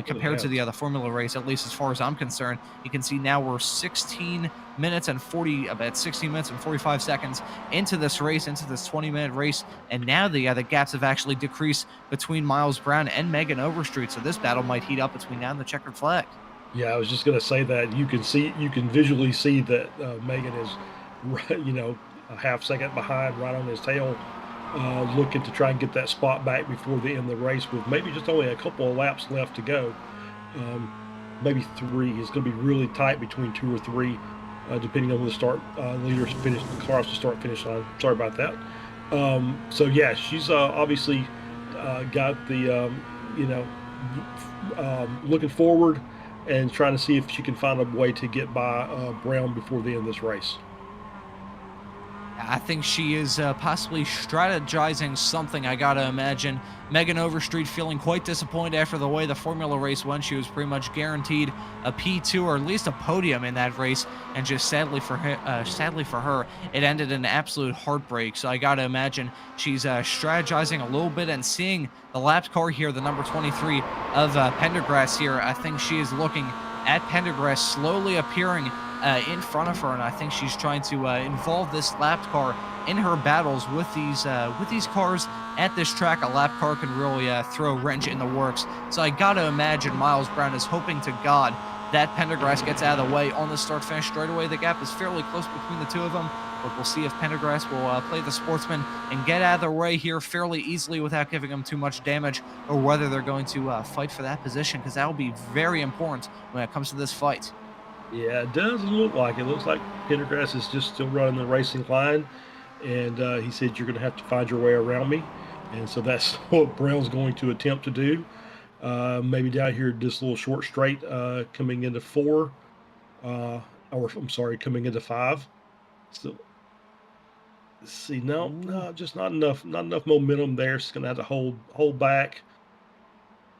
compared to the other Formula race, at least as far as I'm concerned. You can see now we're 16 minutes and 45 seconds into this race, into this 20-minute race, and now the gaps have actually decreased between Miles Brown and Megan Overstreet, so this battle might heat up between now and the checkered flag. Yeah, I was just going to say that you can visually see that Megan is, a half second behind, right on his tail, looking to try and get that spot back before the end of the race with maybe just only a couple of laps left to go. Maybe 3. It's going to be really tight between 2 or 3, depending on the start leaders finish the cars to start finish line. Sorry about that. So yeah, she's obviously got the looking forward and trying to see if she can find a way to get by Brown before the end of this race. I think she is possibly strategizing something, I gotta imagine. Megan Overstreet feeling quite disappointed after the way the Formula race went. She was pretty much guaranteed a P2 or at least a podium in that race, and just sadly for her, it ended in an absolute heartbreak. So I gotta imagine she's strategizing a little bit and seeing the lapped car here, the number 23 of Pendergrass here. I think she is looking at Pendergrass slowly appearing in front of her, and I think she's trying to involve this lapped car in her battles with these cars at this track. A lapped car can really throw a wrench in the works. So I gotta imagine Miles Brown is hoping to God that Pendergrass gets out of the way on the start-finish straightaway. The gap is fairly close between the two of them, but we'll see if Pendergrass will play the sportsman and get out of their way here fairly easily without giving them too much damage, or whether they're going to fight for that position, because that will be very important when it comes to this fight. Yeah, it doesn't look like it. It looks like Pendergrass is just still running the racing line, and he said, you're going to have to find your way around me, and so that's what Brown's going to attempt to do. Maybe down here, this little short straight coming into 4, coming into 5. So let's see. No, just not enough momentum there. It's gonna have to hold back,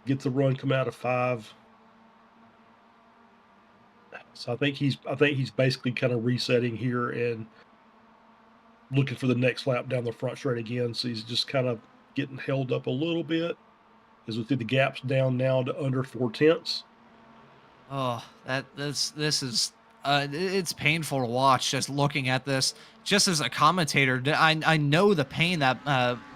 get the run come out of 5. So I think he's basically kind of resetting here and looking for the next lap down the front straight again. So he's just kind of getting held up a little bit as we see the gaps down now to under 4/10. Oh, this is it's painful to watch just looking at this. Just as a commentator, I know the pain that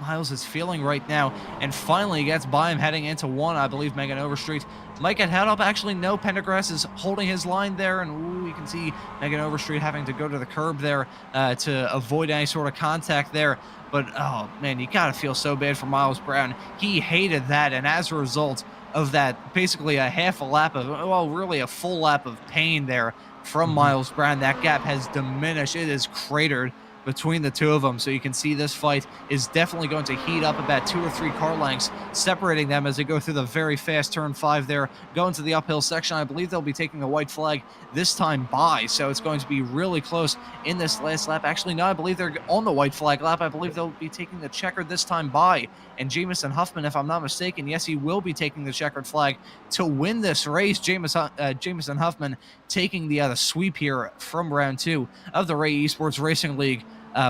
Miles is feeling right now, and finally he gets by him heading into 1. I believe Megan Overstreet might get held up. Actually, no, Pendergrass is holding his line there, and ooh, you can see Megan Overstreet having to go to the curb there to avoid any sort of contact there. But, oh, man, you got to feel so bad for Miles Brown. He hated that, and as a result of that, basically a half a lap of, well, really a full lap of pain there from Miles Brown, that gap has diminished. It is cratered between the two of them. So you can see this fight is definitely going to heat up about 2 or 3 car lengths, separating them as they go through the very fast turn 5 there, going to the uphill section. I believe they'll be taking a white flag this time by, so it's going to be really close in this last lap. Actually, no, I believe they're on the white flag lap. I believe they'll be taking the checkered this time by, and Jamison Huffman, if I'm not mistaken, yes, he will be taking the checkered flag to win this race. Jamison Huffman taking the sweep here from round 2 of the Ray Esports Racing League.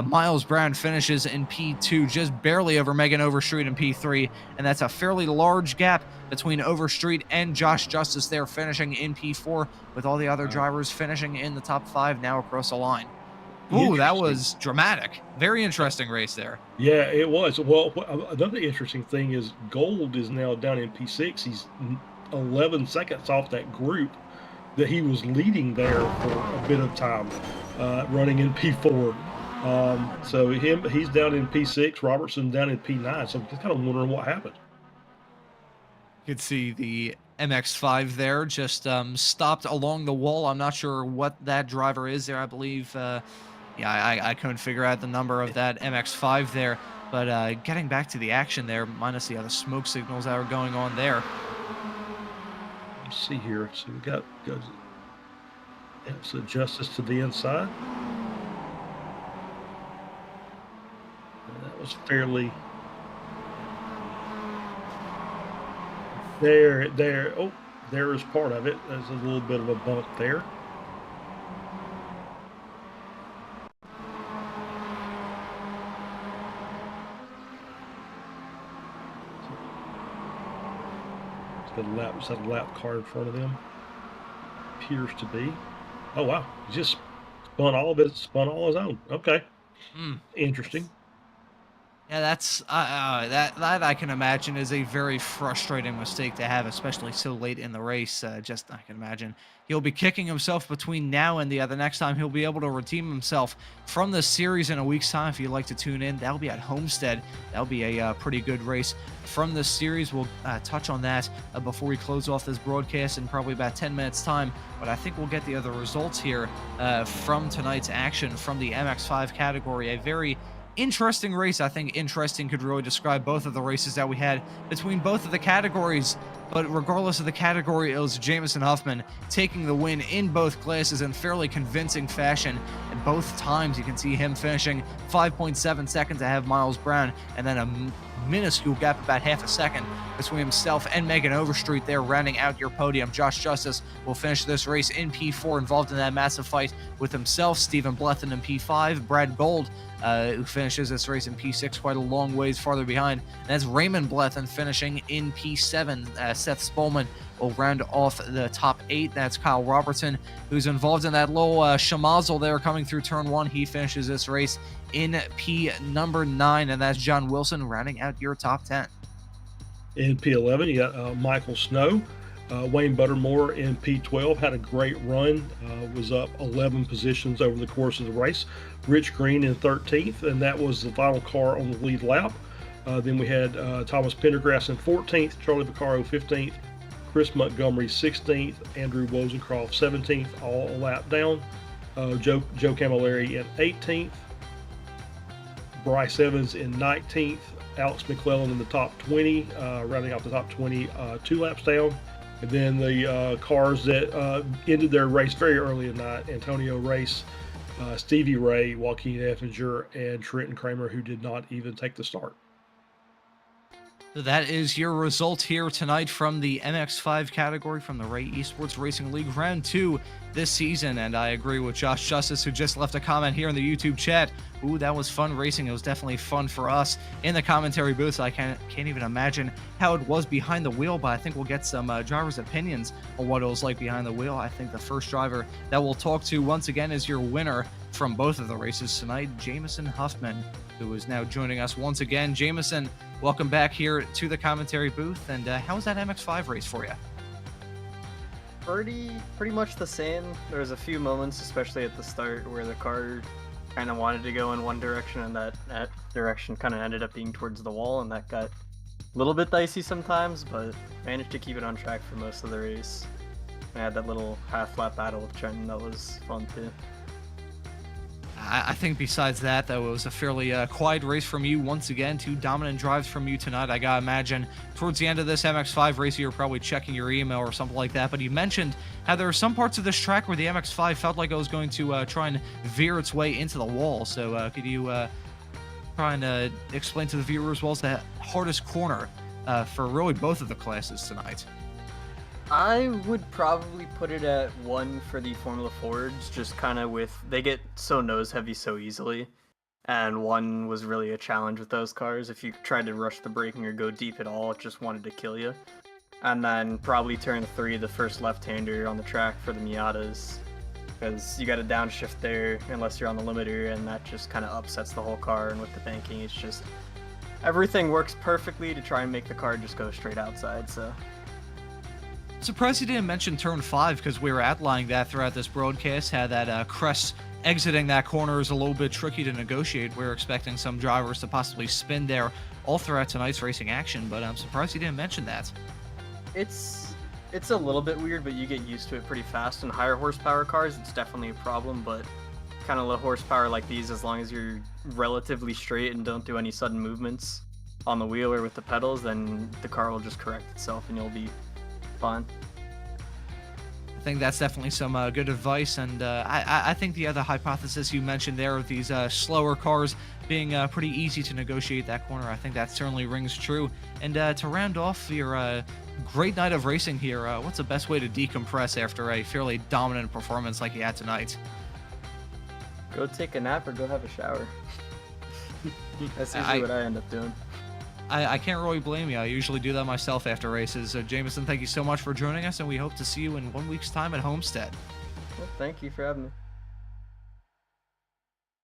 Miles Brown finishes in P2, just barely over Megan Overstreet in P3, and that's a fairly large gap between Overstreet and Josh Justice there, finishing in P4, with all the other drivers finishing in the top 5 now across the line. Ooh, that was dramatic. Very interesting race there. Yeah, it was. Well, another interesting thing is Gold is now down in P6. He's 11 seconds off that group that he was leading there for a bit of time, running in P4. So he's down in P6, Robertson down in P9. So I'm just kind of wondering what happened. You could see the MX-5 there just stopped along the wall. I'm not sure what that driver is there. I believe, I couldn't figure out the number of that MX-5 there. But getting back to the action there, minus the other smoke signals that are going on there. Let's see here. So we got so Justice to the inside. That was fairly there. Oh, there is part of it. There's a little bit of a bump there. It's got a lap car in front of them. Appears to be. Oh wow! He just spun all his own. Okay. Interesting. Yeah, that's that I can imagine is a very frustrating mistake to have, especially so late in the race. I can imagine he'll be kicking himself between now and the next time he'll be able to redeem himself from this series in a week's time. If you'd like to tune in, that'll be at Homestead. That'll be a pretty good race from this series. We'll touch on that before we close off this broadcast in probably about 10 minutes time. But I think we'll get the other results here from tonight's action from the MX-5 category. A very interesting race. I think interesting could really describe both of the races that we had between both of the categories. But regardless of the category, it was Jamison Huffman taking the win in both classes in fairly convincing fashion. And both times you can see him finishing 5.7 seconds ahead of Miles Brown, and then a minuscule gap, about half a second, between himself and Megan Overstreet there, rounding out your podium. Josh Justice will finish this race in P4, involved in that massive fight with himself. Stephen Blethen in P5. Brad Gold, who finishes this race in P6, quite a long ways farther behind. And that's Raymond Blethen finishing in P7. Seth Spolman will round off the top 8. That's Kyle Robertson, who's involved in that little schmozzle there coming through turn 1. He finishes this race in P number 9, and that's John Wilson rounding out your top 10. In P11, you got Michael Snow. Wayne Buttermore in P12 had a great run, was up 11 positions over the course of the race. Rich Green in 13th, and that was the final car on the lead lap. Then we had Thomas Pendergrass in 14th, Charlie Vaccaro 15th, Chris Montgomery 16th, Andrew Wozencroft 17th, all a lap down. Joe Camilleri in 18th, Bryce Evans in 19th, Alex McClellan in the top 20, rounding off the top 20, 2 laps down. And then the cars that ended their race very early in the night, Antonio Race, Stevie Ray, Joaquin Effinger, and Trenton Kramer, who did not even take the start. So that is your result here tonight from the MX5 category from the Ray Esports Racing League Round 2 this season. And I agree with Josh Justice, who just left a comment here in the YouTube chat. Ooh, that was fun racing. It was definitely fun for us in the commentary booth. I can't even imagine how it was behind the wheel, but I think we'll get some drivers' opinions on what it was like behind the wheel. I think the first driver that we'll talk to once again is your winner from both of the races tonight, Jameson Huffman, who is now joining us once again. Jameson, welcome back here to the commentary booth. And how was that MX5 race for you? Pretty much the same. There was a few moments, especially at the start, where the car kind of wanted to go in one direction, and that direction kind of ended up being towards the wall, and that got a little bit dicey sometimes, but managed to keep it on track for most of the race. I had that little half-lap battle with Trenton. That was fun too. I think besides that, though, it was a fairly quiet race from you. Once again, 2 dominant drives from you tonight. I gotta imagine towards the end of this MX5 race, you were probably checking your email or something like that. But you mentioned how there were some parts of this track where the MX5 felt like it was going to try and veer its way into the wall. So could you try and explain to the viewers what was the hardest corner for really both of the classes tonight? I would probably put it at 1 for the Formula Fords, just kind of they get so nose heavy so easily, and 1 was really a challenge with those cars. If you tried to rush the braking or go deep at all, it just wanted to kill you. And then probably turn 3, the first left-hander on the track for the Miatas, because you got a downshift there unless you're on the limiter, and that just kind of upsets the whole car. And with the banking, it's just everything works perfectly to try and make the car just go straight outside. So Surprised you didn't mention turn 5, because we were outlining that throughout this broadcast, how that crest exiting that corner is a little bit tricky to negotiate. We're expecting some drivers to possibly spin there all throughout tonight's racing action, but I'm surprised you didn't mention that. It's a little bit weird, but you get used to it pretty fast. In higher horsepower cars, it's definitely a problem, but kind of low horsepower like these, as long as you're relatively straight and don't do any sudden movements on the wheel or with the pedals, then the car will just correct itself and you'll be fine. I think that's definitely some good advice, and I think the other hypothesis you mentioned there of these slower cars being pretty easy to negotiate that corner, I think that certainly rings true. And to round off your great night of racing here, what's the best way to decompress after a fairly dominant performance like you had tonight? Go take a nap or go have a shower. That's usually what I end up doing. I can't really blame you. I usually do that myself after races. Jameson, thank you so much for joining us, and we hope to see you in 1 week's time at Homestead. Well, thank you for having me.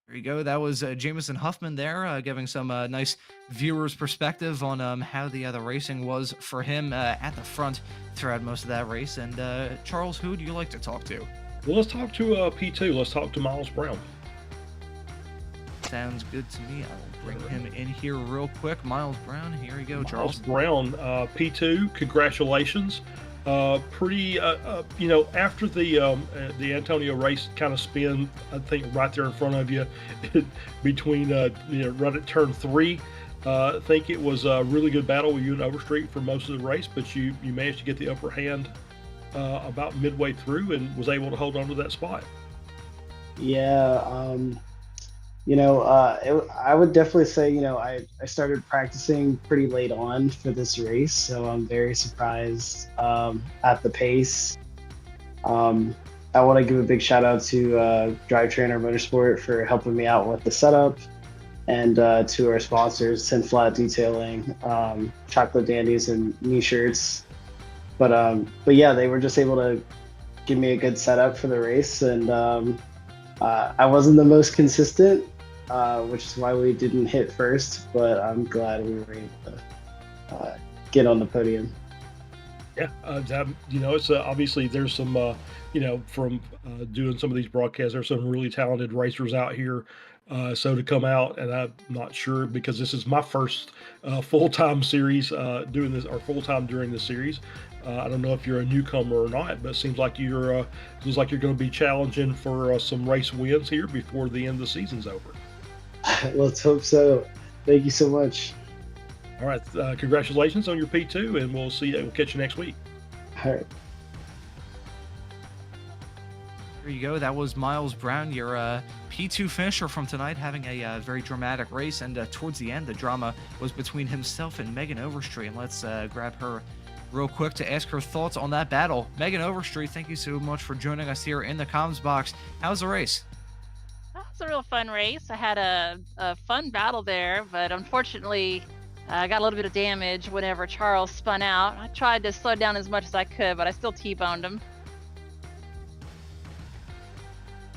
There you go. That was Jameson Huffman there, giving some nice viewers' perspective on how the racing was for him at the front throughout most of that race. And Charles, who do you like to talk to? Well, let's talk to P2. Let's talk to Miles Brown. Sounds good to me. I'll bring him in here real quick. Miles Brown, here you go, Charles. Miles Brown, P2, congratulations. Pretty, after the Antonio race kind of spin, I think right there in front of you, between, right at turn 3, I think it was a really good battle with you and Overstreet for most of the race, but you managed to get the upper hand about midway through and was able to hold on to that spot. Yeah, I would definitely say, I started practicing pretty late on for this race, so I'm very surprised at the pace. I want to give a big shout out to Drive Trainer Motorsport for helping me out with the setup, and to our sponsors, 10 Flat Detailing, Chocolate Dandies, and knee shirts. But yeah, they were just able to give me a good setup for the race, and I wasn't the most consistent, which is why we didn't hit first, but I'm glad we were able to get on the podium. Yeah, it's obviously there's some, from doing some of these broadcasts, there's some really talented racers out here. So to come out, and I'm not sure because this is my first full-time series doing this, or full-time during the series. I don't know if you're a newcomer or not, but it seems like you're going to be challenging for some race wins here before the end of the season's over. Let's hope so. Thank you so much. All right. Congratulations on your P2, and we'll catch you next week. All right. There you go. That was Miles Brown, your P2 finisher from tonight, having a very dramatic race. And towards the end, the drama was between himself and Megan Overstreet. And let's grab her real quick to ask her thoughts on that battle. Megan Overstreet, thank you so much for joining us here in the comms box. How's the race? That was a real fun race. I had a fun battle there, but unfortunately, I got a little bit of damage whenever Charles spun out. I tried to slow down as much as I could, but I still T-boned him.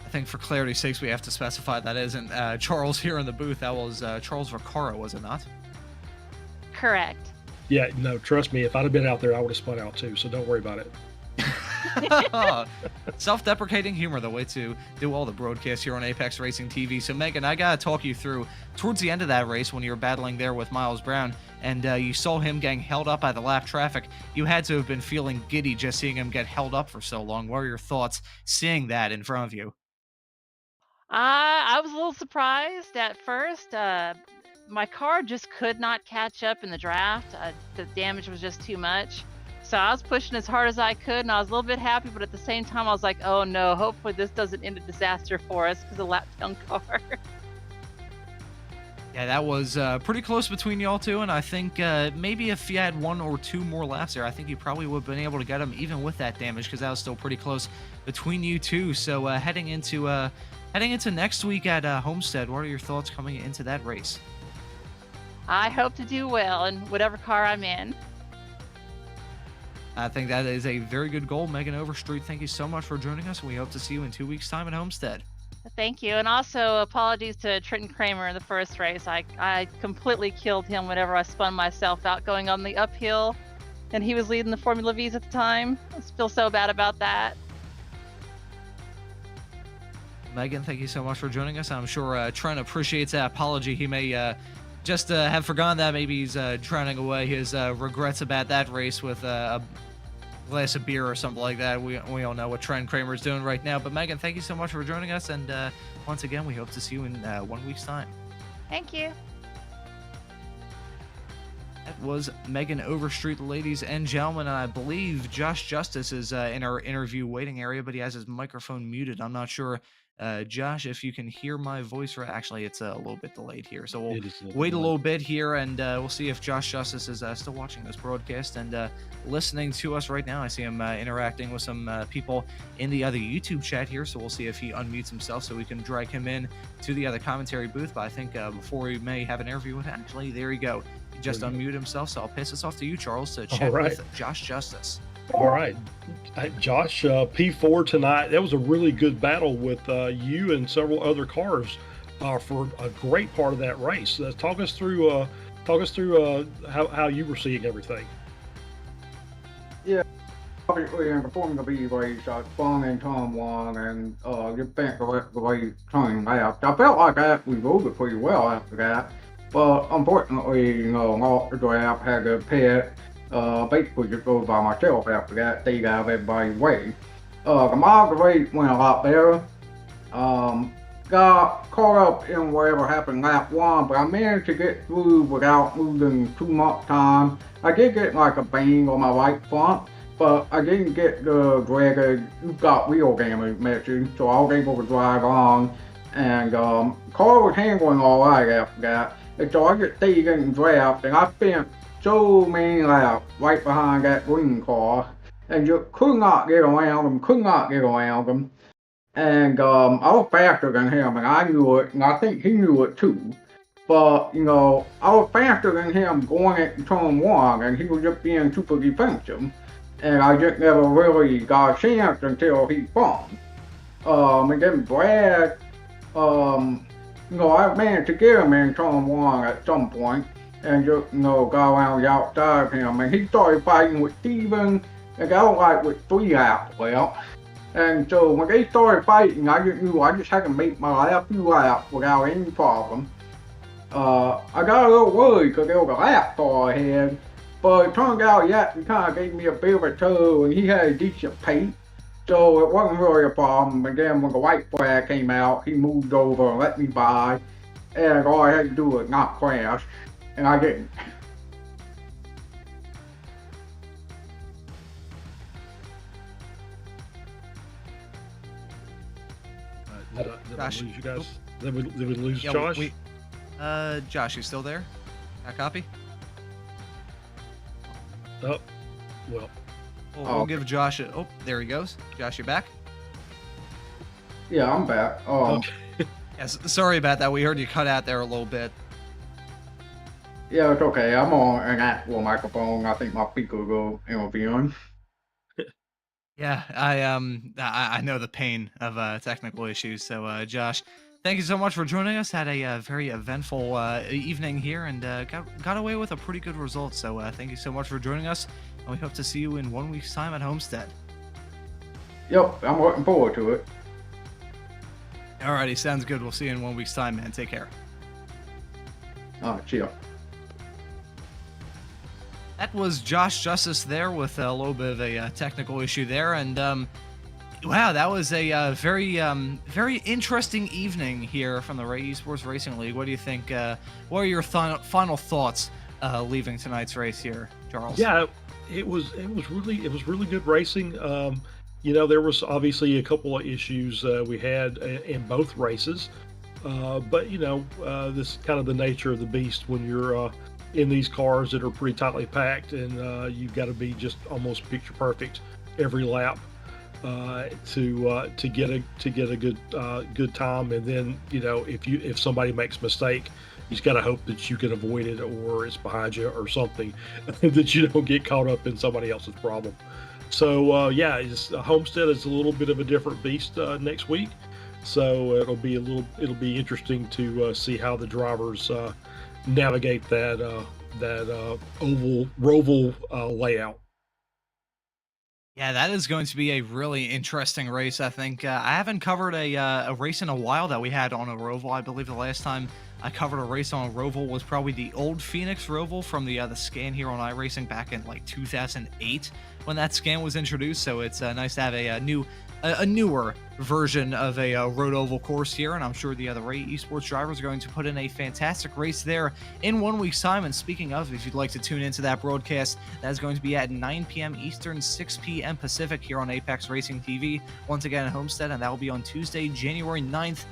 I think for clarity's sakes, we have to specify that isn't Charles here in the booth. That was Charles Vaccaro, was it not? Correct. Yeah, no, trust me. If I'd have been out there, I would have spun out too. So don't worry about it. Self-deprecating humor, the way to do all the broadcasts here on Apex Racing TV. So Megan, I gotta talk you through towards the end of that race when you were battling there with Miles Brown, and you saw him getting held up by the lap traffic. You had to have been feeling giddy just seeing him get held up for so long. What are your thoughts seeing that in front of you? I was a little surprised at first. My car just could not catch up in the draft. The damage was just too much. So I was pushing as hard as I could, and I was a little bit happy, but at the same time, I was like, oh no, hopefully this doesn't end a disaster for us because of the lap down car. Yeah, that was pretty close between y'all two, and I think maybe if you had one or two more laps there, I think you probably would have been able to get him even with that damage, because that was still pretty close between you two. So heading into next week at Homestead, what are your thoughts coming into that race? I hope to do well in whatever car I'm in. I think that is a very good goal. Megan Overstreet, thank you so much for joining us, and we hope to see you in 2 weeks' time at Homestead. Thank you. And also apologies to Trenton Kramer in the first race. I completely killed him whenever I spun myself out going on the uphill, and he was leading the Formula Vs at the time. I feel so bad about that. Megan, thank you so much for joining us. I'm sure Trent appreciates that apology. He may just have forgotten that. Maybe he's drowning away his regrets about that race with a glass of beer or something like that. We all know what Trent Kramer is doing right now. But Megan, thank you so much for joining us. And once again, we hope to see you in 1 week's time. Thank you. That was Megan Overstreet, ladies and gentlemen. And I believe Josh Justice is in our interview waiting area, but he has his microphone muted. I'm not sure. Josh, if you can hear my voice, actually, it's a little bit delayed here. So we'll wait a little bit here, and we'll see if Josh Justice is still watching this broadcast and listening to us right now. I see him interacting with some people in the other YouTube chat here, so we'll see if he unmutes himself so we can drag him in to the other commentary booth. But I think before we may have an interview with him, actually, there you go. He just unmuted himself, so I'll pass this off to you, Charles, to chat with Josh Justice. All right. Josh, P4 tonight, that was a really good battle with you and several other cars for a great part of that race. Talk us through how you were seeing everything. Yeah, obviously in the Formula V race, I spun in turn one and just bent the rest of the race turning left. I felt like I actually rode it pretty well after that, but unfortunately, off the draft, had to pit. Basically just rode by myself after that, stayed out of everybody's way. The miles of race went a lot better. Got caught up in whatever happened lap one, but I managed to get through without losing too much time. I did get like a bang on my right front, but I didn't get the dreaded "you got wheel damage" message, so I was able to drive on. And car was handling all right after that. And so I just stayed in the draft, and I spent so many laps right behind that green car, and just could not get around him, And I was faster than him, and I knew it, and I think he knew it too. But, I was faster than him going into turn one, and he was just being super defensive. And I just never really got a chance until he spun. And then Brad, I managed to get him in turn one at some point. And just, got around the outside of him, and he started fighting with Steven, and got like with 3 laps left. And so when they started fighting, I just knew I just had to make my last few laps without any problem. I got a little worried because there was a lap car ahead, but it turned out he actually kind of gave me a bit of a tow, and he had a decent pace, so it wasn't really a problem. And then when the white flag came out, he moved over and let me by, and all I had to do was not crash. And I didn't. Did Josh. I lose you guys? Did we lose Yeah, Josh? Josh, you still there? Got a copy? Oh, well. We'll give Josh a... Oh, there he goes. Josh, you back? Yeah, I'm back. Okay. Yes, sorry about that. We heard you cut out there a little bit. Yeah, it's okay. I'm on an actual microphone. I think my speaker will go interviewing. Yeah, I know the pain of technical issues. So, Josh, thank you so much for joining us. Had a very eventful evening here, and got away with a pretty good result. So, thank you so much for joining us, and we hope to see you in 1 week's time at Homestead. Yep, I'm looking forward to it. Alrighty, sounds good. We'll see you in 1 week's time, man. Take care. Cheers. That was Josh Justice there with a little bit of a technical issue there, and wow, that was a very interesting evening here from the Esports Racing League. What do you think? What are your final thoughts leaving tonight's race here, Charles? Yeah, it was really good racing. There was obviously a couple of issues we had in both races, but this is kind of the nature of the beast when you're in these cars that are pretty tightly packed, and you've got to be just almost picture perfect every lap to get a good time. And then if somebody makes a mistake, you just got to hope that you can avoid it, or it's behind you or something, that you don't get caught up in somebody else's problem. So Homestead is a little bit of a different beast next week. So it'll be interesting to see how the drivers navigate that roval layout. Yeah, that is going to be a really interesting race. I think I haven't covered a race in a while that we had on a roval. I believe the last time I covered a race on a roval was probably the old Phoenix roval from the scan here on iRacing back in like 2008 when that scan was introduced. So it's nice to have a newer version of a road oval course here, and I'm sure the other Esports drivers are going to put in a fantastic race there in 1 week's time. And speaking of, if you'd like to tune into that broadcast, that is going to be at 9 p.m. Eastern, 6 p.m. Pacific here on Apex Racing TV, once again at Homestead, and that will be on Tuesday, January 9th.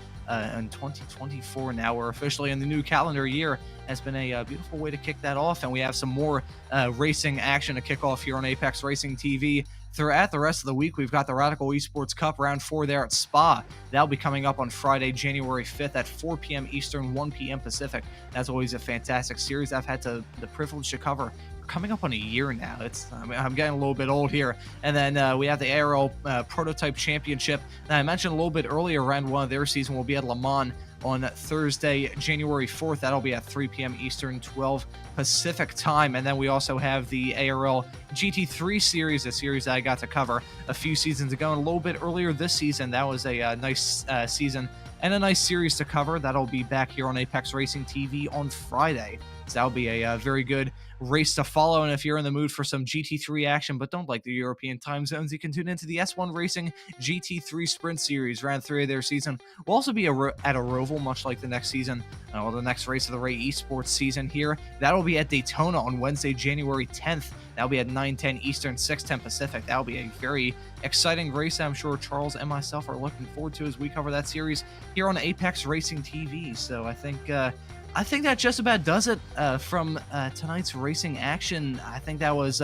In 2024 now. We're officially in the new calendar year. It's been a beautiful way to kick that off, and we have some more racing action to kick off here on Apex Racing TV. Throughout the rest of the week, we've got the Radical Esports Cup Round 4 there at Spa. That'll be coming up on Friday, January 5th at 4 p.m. Eastern, 1 p.m. Pacific. That's always a fantastic series I've had the privilege to cover. Coming up on a year now. I'm getting a little bit old here. And then we have the ARL Prototype Championship. And I mentioned a little bit earlier, round 1 of their season will be at Le Mans on Thursday, January 4th. That'll be at 3 p.m. Eastern, 12 Pacific time. And then we also have the ARL GT3 series, a series I got to cover a few seasons ago and a little bit earlier this season. That was a nice season and a nice series to cover. That'll be back here on Apex Racing TV on Friday. So that'll be a very good race to follow. And if you're in the mood for some GT3 action but don't like the European time zones, you can tune into the S1 Racing GT3 Sprint Series, round 3 of their season. We'll also be at a roval, much like the next season, or the next race of the Esports season here. That'll be at Daytona on Wednesday, January 10th. That'll be at 9:10 Eastern, 6:10 Pacific. That'll be a very exciting race I'm sure Charles and myself are looking forward to as we cover that series here on Apex Racing TV. So I think that just about does it from tonight's racing action. I think that was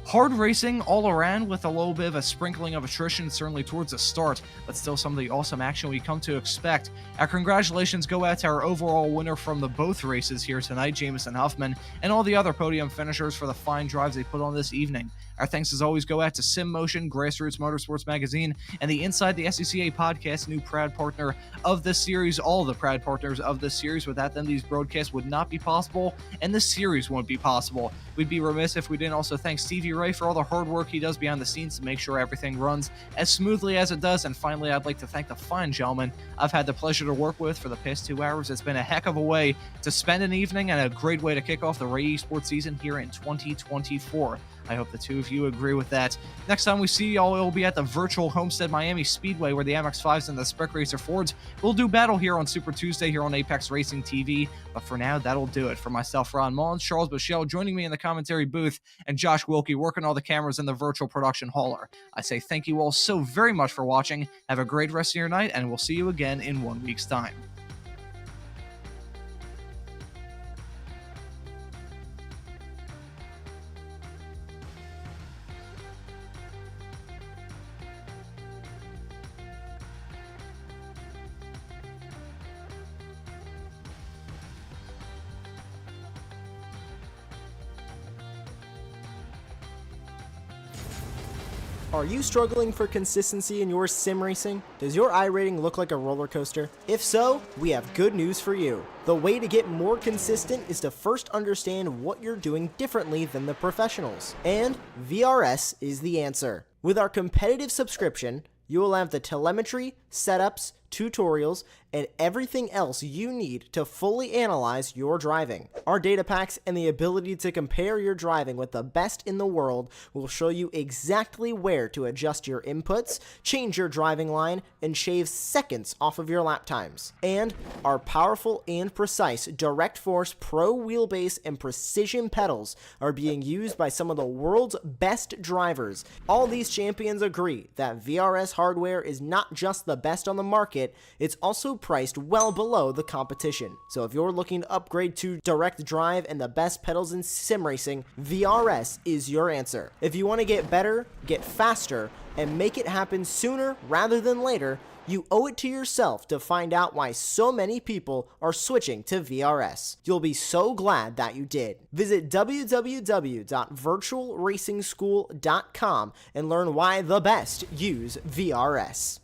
hard racing all around with a little bit of a sprinkling of attrition, certainly towards the start, but still some of the awesome action we come to expect. Our congratulations go out to our overall winner from the both races here tonight, Jamison Huffman, and all the other podium finishers for the fine drives they put on this evening. Our thanks as always go out to Sim Motion, Grassroots Motorsports Magazine, and the Inside the SCCA podcast, new proud partner of this series. All the proud partners of this series. Without them, these broadcasts would not be possible, and this series wouldn't be possible. We'd be remiss if we didn't also thank Stevie Ray for all the hard work he does behind the scenes to make sure everything runs as smoothly as it does. And finally, I'd like to thank the fine gentleman I've had the pleasure to work with for the past 2 hours. It's been a heck of a way to spend an evening and a great way to kick off the Esports season here in 2024. I hope the two of you agree with that. Next time we see y'all, it will be at the virtual Homestead Miami Speedway, where the MX-5s and the Spec Racer Fords will do battle here on Super Tuesday here on Apex Racing TV. But for now, that'll do it. For myself, Ron Mullins, Charles Bichelle joining me in the commentary booth, and Josh Wilkie working all the cameras in the virtual production hauler. I say thank you all so very much for watching. Have a great rest of your night, and we'll see you again in 1 week's time. Are you struggling for consistency in your sim racing? Does your iRating look like a roller coaster? If so, we have good news for you. The way to get more consistent is to first understand what you're doing differently than the professionals. And VRS is the answer. With our competitive subscription, you will have the telemetry, setups, tutorials, and everything else you need to fully analyze your driving. Our data packs and the ability to compare your driving with the best in the world will show you exactly where to adjust your inputs, change your driving line, and shave seconds off of your lap times. And our powerful and precise Direct Force Pro wheelbase and precision pedals are being used by some of the world's best drivers. All these champions agree that VRS hardware is not just the best on the market, it's also priced well below the competition. So if you're looking to upgrade to direct drive and the best pedals in sim racing, VRS is your answer. If you want to get better, get faster, and make it happen sooner rather than later, you owe it to yourself to find out why so many people are switching to VRS. You'll be so glad that you did. Visit www.virtualracingschool.com and learn why the best use VRS.